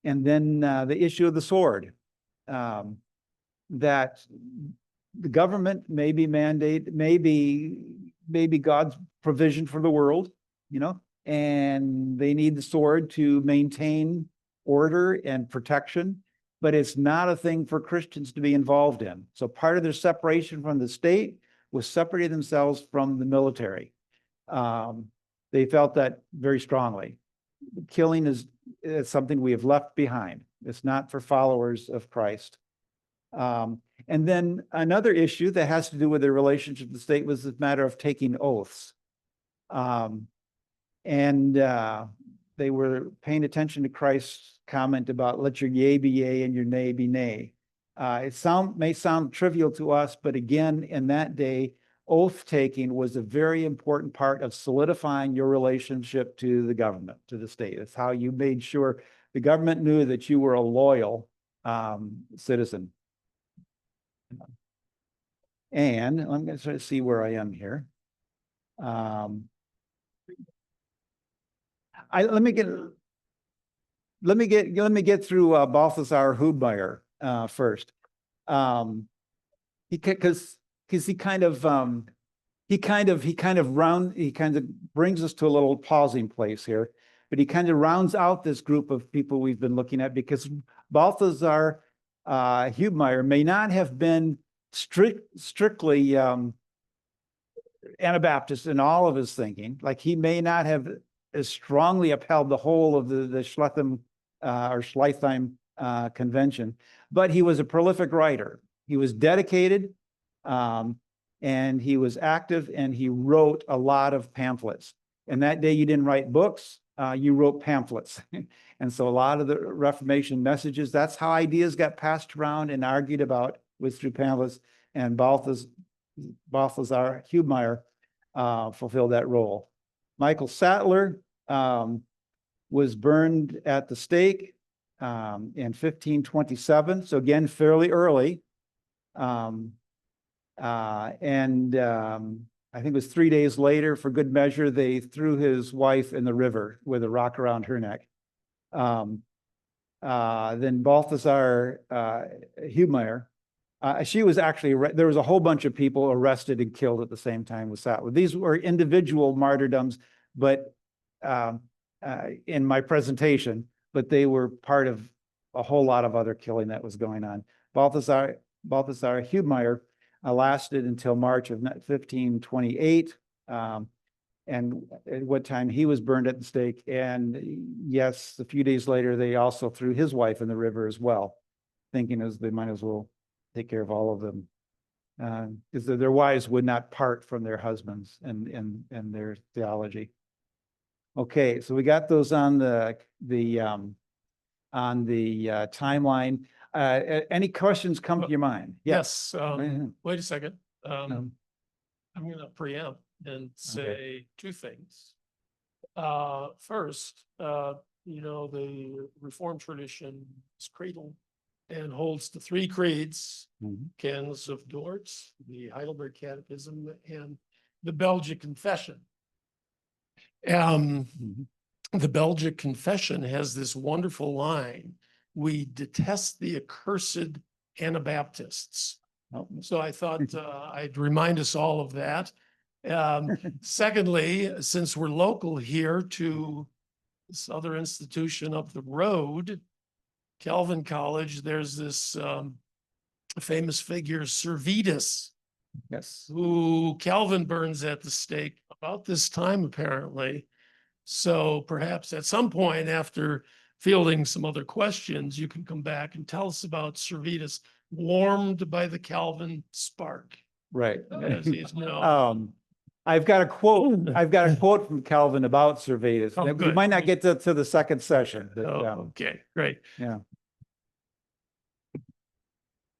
[SPEAKER 2] then the issue of the sword, that the government may be maybe God's provision for the world, you know, and they need the sword to maintain order and protection, but it's not a thing for Christians to be involved in. So part of their separation from the state was separating themselves from the military. They felt that very strongly. Killing is something we have left behind. It's not for followers of Christ. And then another issue that has to do with their relationship to the state was the matter of taking oaths. They were paying attention to Christ's comment about let your yea be yea and your nay be nay. It may sound trivial to us, but again, in that day, oath taking was a very important part of solidifying your relationship to the government, to the state. It's how you made sure the government knew that you were a loyal citizen. And I'm going to try to see where I am here. Let me get through Balthasar Hubmaier first. He kind of brings us to a little pausing place here, but he kind of rounds out this group of people we've been looking at, because Balthasar Hubmaier may not have been strictly Anabaptist in all of his thinking. Like, he may not have as strongly upheld the whole of the Schleitheim or Schleitheim convention, but he was a prolific writer. He was dedicated, and he was active, and he wrote a lot of pamphlets. And that day you didn't write books, you wrote pamphlets. And so a lot of the Reformation messages, that's how ideas got passed around and argued about, was through pamphlets. And Balthasar Hubmaier fulfilled that role. Michael Sattler was burned at the stake in 1527. So again, fairly early. I think it was 3 days later, for good measure, they threw his wife in the river with a rock around her neck. Then Balthasar Hubmaier, she was actually, there was a whole bunch of people arrested and killed at the same time with Sattler. These were individual martyrdoms, but in my presentation, but they were part of a whole lot of other killing that was going on. Balthasar Hubmaier lasted until March of 1528, and at what time he was burned at the stake. And yes, a few days later, they also threw his wife in the river as well, thinking as they might as well take care of all of them. because their wives would not part from their husbands and their theology. Okay, so we got those on the timeline. Any questions come to your mind?
[SPEAKER 1] Yes,
[SPEAKER 2] ahead.
[SPEAKER 1] wait a second.
[SPEAKER 2] Um,
[SPEAKER 1] I'm gonna preempt and say two things. First, the Reformed tradition is cradled and holds the three creeds,
[SPEAKER 2] Mhm.
[SPEAKER 1] canons of Dort, the Heidelberg Catechism, and the Belgic Confession.
[SPEAKER 2] Mhm.
[SPEAKER 1] The Belgic Confession has this wonderful line: "We detest the accursed Anabaptists."
[SPEAKER 2] Oh,
[SPEAKER 1] So I thought I'd remind us all of that. Secondly, since we're local here to this other institution up the road, Calvin College, there's this famous figure, Servetus,
[SPEAKER 2] Yes.
[SPEAKER 1] who Calvin burns at the stake about this time, apparently. So perhaps at some point after fielding some other questions, you can come back and tell us about Servetus, warmed by the Calvin spark,
[SPEAKER 2] Right.
[SPEAKER 1] as he's known.
[SPEAKER 2] I've got a quote. I've got a quote from Calvin about Servetus.
[SPEAKER 1] Oh,
[SPEAKER 2] We
[SPEAKER 1] good.
[SPEAKER 2] might not get to the second session, but
[SPEAKER 1] Okay, great.
[SPEAKER 2] yeah.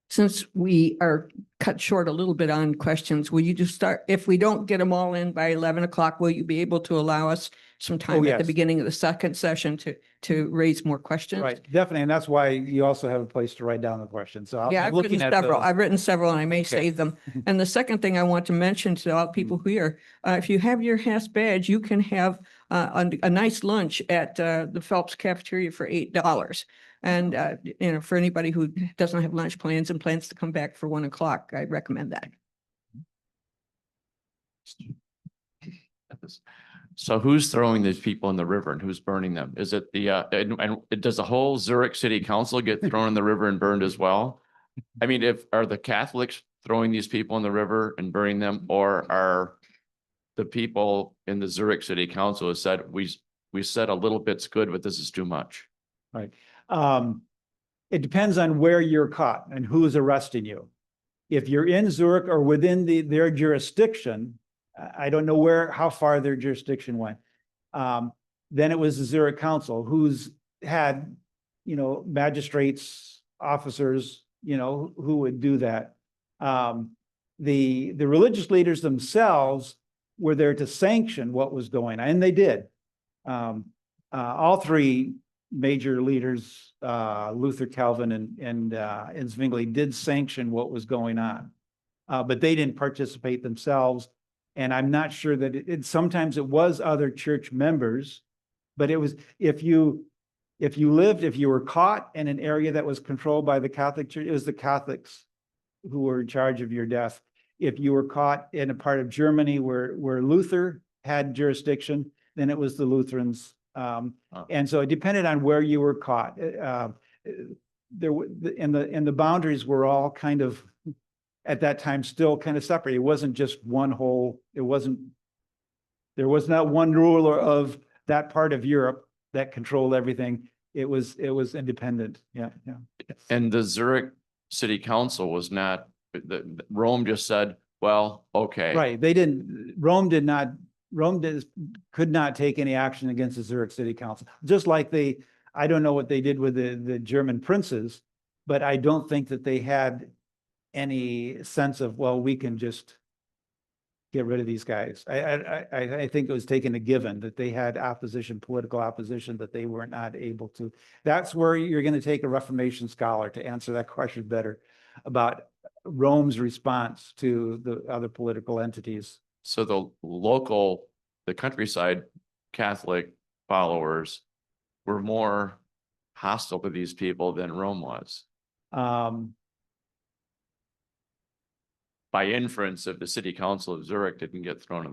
[SPEAKER 3] Since we are cut short a little bit on questions, will you just start, if we don't get them all in by 11 o'clock, will you be able to allow us some time at the
[SPEAKER 2] yes.
[SPEAKER 3] beginning of the second session to raise more questions?
[SPEAKER 2] Right, definitely. And that's why you also have a place to write down the questions. So
[SPEAKER 3] Yeah,
[SPEAKER 2] I'm looking at
[SPEAKER 3] several.
[SPEAKER 2] those.
[SPEAKER 3] I've written several and I may save them. And the second thing I want to mention to all people here, if you have your HAS badge, you can have a nice lunch at the Phelps cafeteria for $8. And, for anybody who doesn't have lunch plans and plans to come back for 1 o'clock, I recommend that.
[SPEAKER 4] So who's throwing these people in the river and who's burning them? Is it the, and does the whole Zurich City Council get thrown in the river and burned as well? I mean, are the Catholics throwing these people in the river and burning them, or are the people in the Zurich City Council who said, we said a little bit's good, but this is too much?
[SPEAKER 2] Right. It depends on where you're caught and who's arresting you. If you're in Zurich or within their jurisdiction, I don't know how far their jurisdiction went. Then it was the Zurich Council who's had, magistrates, officers, who would do that. The religious leaders themselves were there to sanction what was going on, and they did. All three major leaders, Luther, Calvin, and Zwingli, did sanction what was going on, but they didn't participate themselves. And I'm not sure that sometimes it was other church members, but it was, if you were caught in an area that was controlled by the Catholic Church, it was the Catholics who were in charge of your death. If you were caught in a part of Germany where Luther had jurisdiction, then it was the Lutherans. And so it depended on where you were caught. And the boundaries were all kind of, at that time, still kind of separate. It wasn't just one whole, there was not one ruler of that part of Europe that controlled everything. It was independent. Yeah.
[SPEAKER 4] And the Zurich City Council was not, Rome just said, well, okay.
[SPEAKER 2] Right. Rome could not take any action against the Zurich City Council. Just like I don't know what they did with the German princes, but I don't think that they had any sense of, well, we can just get rid of these guys. I think it was taken a given that they had political opposition, that they were not able to. That's where you're going to take a Reformation scholar to answer that question better about Rome's response to the other political entities.
[SPEAKER 4] So the countryside Catholic followers were more hostile to these people than Rome was. By inference, if the city council of Zurich didn't get thrown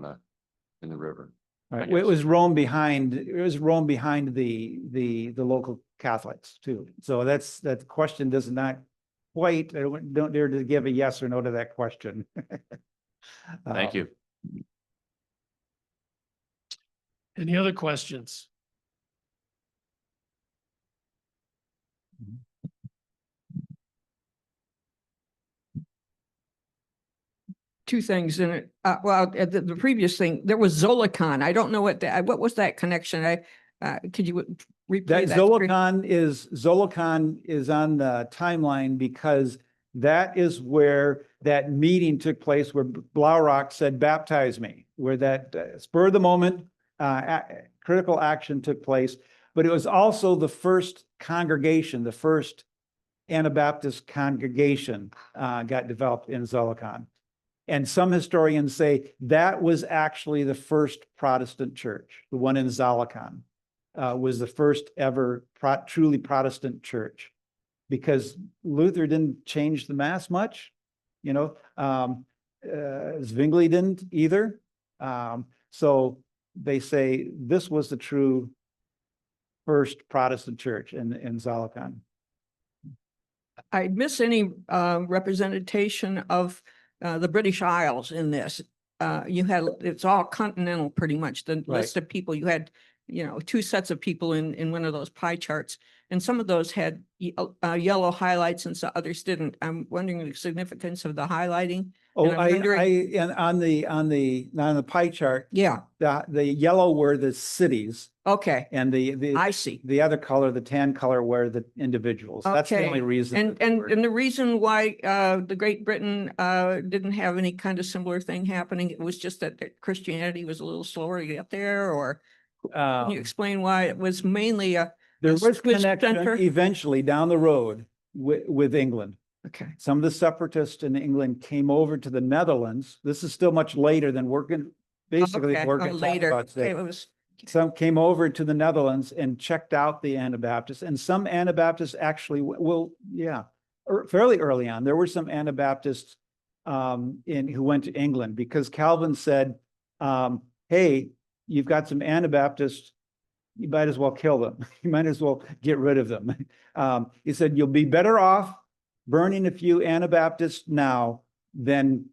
[SPEAKER 4] in the river.
[SPEAKER 2] Right. It was Rome behind the local Catholics too. So that question does not quite, don't dare to give a yes or no to that question.
[SPEAKER 4] Thank you.
[SPEAKER 1] Any other questions?
[SPEAKER 3] two things in it. Well, the previous thing, there was Zolicon. I don't know what was that connection? Could you replay
[SPEAKER 2] That
[SPEAKER 3] that?
[SPEAKER 2] Zolicon is on the timeline because that is where that meeting took place where Blaurock said, "Baptize me," where that spur of the moment critical action took place. But it was also the first congregation, the first Anabaptist congregation got developed in Zolicon. And some historians say that was actually the first Protestant church. The one in Zolicon was the first ever truly Protestant church, because Luther didn't change the mass much, Zwingli didn't either. So they say this was the true first Protestant church in Zolicon.
[SPEAKER 3] I miss any representation of the British Isles in this. It's all continental pretty much. The list of people you had, two sets of people in one of those pie charts, and some of those had yellow highlights and some others didn't. I'm wondering the significance of the highlighting.
[SPEAKER 2] Oh,
[SPEAKER 3] And
[SPEAKER 2] on the pie chart,
[SPEAKER 3] yeah.
[SPEAKER 2] The yellow were the cities,
[SPEAKER 3] Okay.
[SPEAKER 2] and
[SPEAKER 3] I see.
[SPEAKER 2] the other color, the tan color, were the individuals. That's the
[SPEAKER 3] Okay.
[SPEAKER 2] only reason.
[SPEAKER 3] And the reason why the Great Britain didn't have any kind of similar thing happening, it was just that Christianity was a little slower to get there, or can you explain why it was mainly
[SPEAKER 2] there was
[SPEAKER 3] Swiss
[SPEAKER 2] connection
[SPEAKER 3] center?
[SPEAKER 2] eventually down the road with England.
[SPEAKER 3] Okay.
[SPEAKER 2] Some of the separatists in England came over to the Netherlands. This is still much later than basically
[SPEAKER 3] Okay.
[SPEAKER 2] we're going to talk
[SPEAKER 3] Later.
[SPEAKER 2] about today.
[SPEAKER 3] Okay, it was
[SPEAKER 2] Some came over to the Netherlands and checked out the Anabaptists, and some Anabaptists actually, fairly early on, there were some Anabaptists who went to England because Calvin said, "Hey, you've got some Anabaptists. You might as well kill them. You might as well get rid of them." He said, "You'll be better off burning a few Anabaptists now than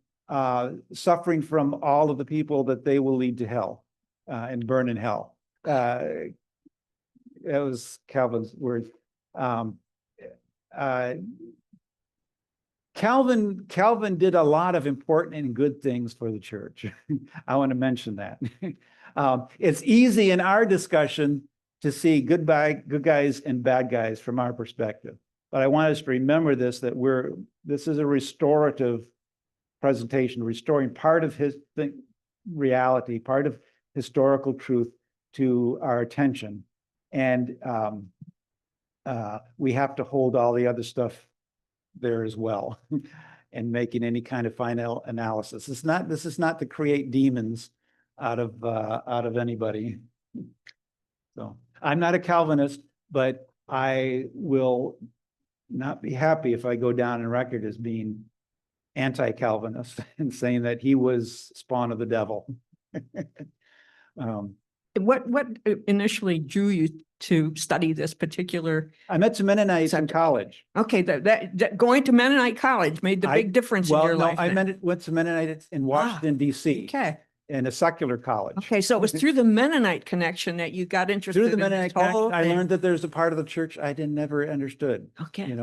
[SPEAKER 2] suffering from all of the people that they will lead to hell and burn in hell." That was Calvin's words. Calvin did a lot of important and good things for the church. I want to mention that. It's easy in our discussion to see good guys and bad guys from our perspective. But I want us to remember this is a restorative presentation, restoring part of his reality, part of historical truth to our attention. And we have to hold all the other stuff there as well and making any kind of final analysis. This is not to create demons out of anybody. So I'm not a Calvinist, but I will not be happy if I go down in record as being anti-Calvinist and saying that he was spawn of the devil.
[SPEAKER 3] what initially drew you to study this particular?
[SPEAKER 2] I met some Mennonites in college.
[SPEAKER 3] Okay, that going to Mennonite college made the big difference in your life.
[SPEAKER 2] I went to Mennonites in Washington, D.C.
[SPEAKER 3] Okay.
[SPEAKER 2] In a secular college.
[SPEAKER 3] Okay, so it was through the Mennonite connection that you got interested
[SPEAKER 2] through the
[SPEAKER 3] in
[SPEAKER 2] Mennonite
[SPEAKER 3] this whole
[SPEAKER 2] connection, I
[SPEAKER 3] thing.
[SPEAKER 2] learned that there's a part of the church I never understood.
[SPEAKER 3] Okay.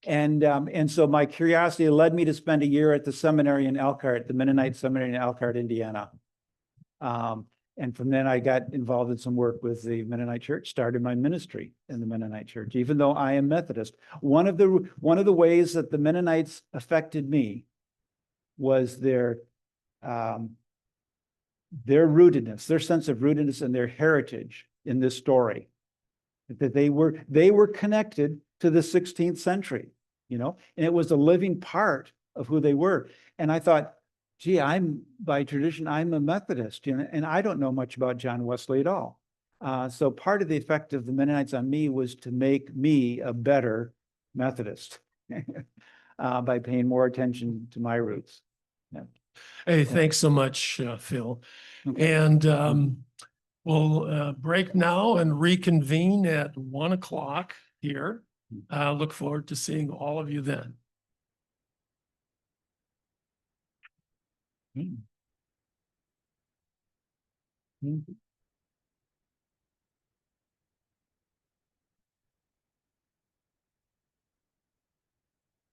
[SPEAKER 2] And so my curiosity led me to spend a year at the seminary in Elkhart, the Mennonite seminary in Elkhart, Indiana. And from then I got involved in some work with the Mennonite church, started my ministry in the Mennonite church, even though I am Methodist. One of the ways that the Mennonites affected me was their rootedness, their sense of rootedness and their heritage in this story. That they were connected to the 16th century, and it was a living part of who they were. And I thought, gee, by tradition, I'm a Methodist, and I don't know much about John Wesley at all. So part of the effect of the Mennonites on me was to make me a better Methodist by paying more attention to my roots. Yeah.
[SPEAKER 1] Hey, thanks so much, Phil.
[SPEAKER 2] Okay.
[SPEAKER 1] And we'll break now and reconvene at 1 o'clock here. Look forward to seeing all of you then.
[SPEAKER 2] Mm.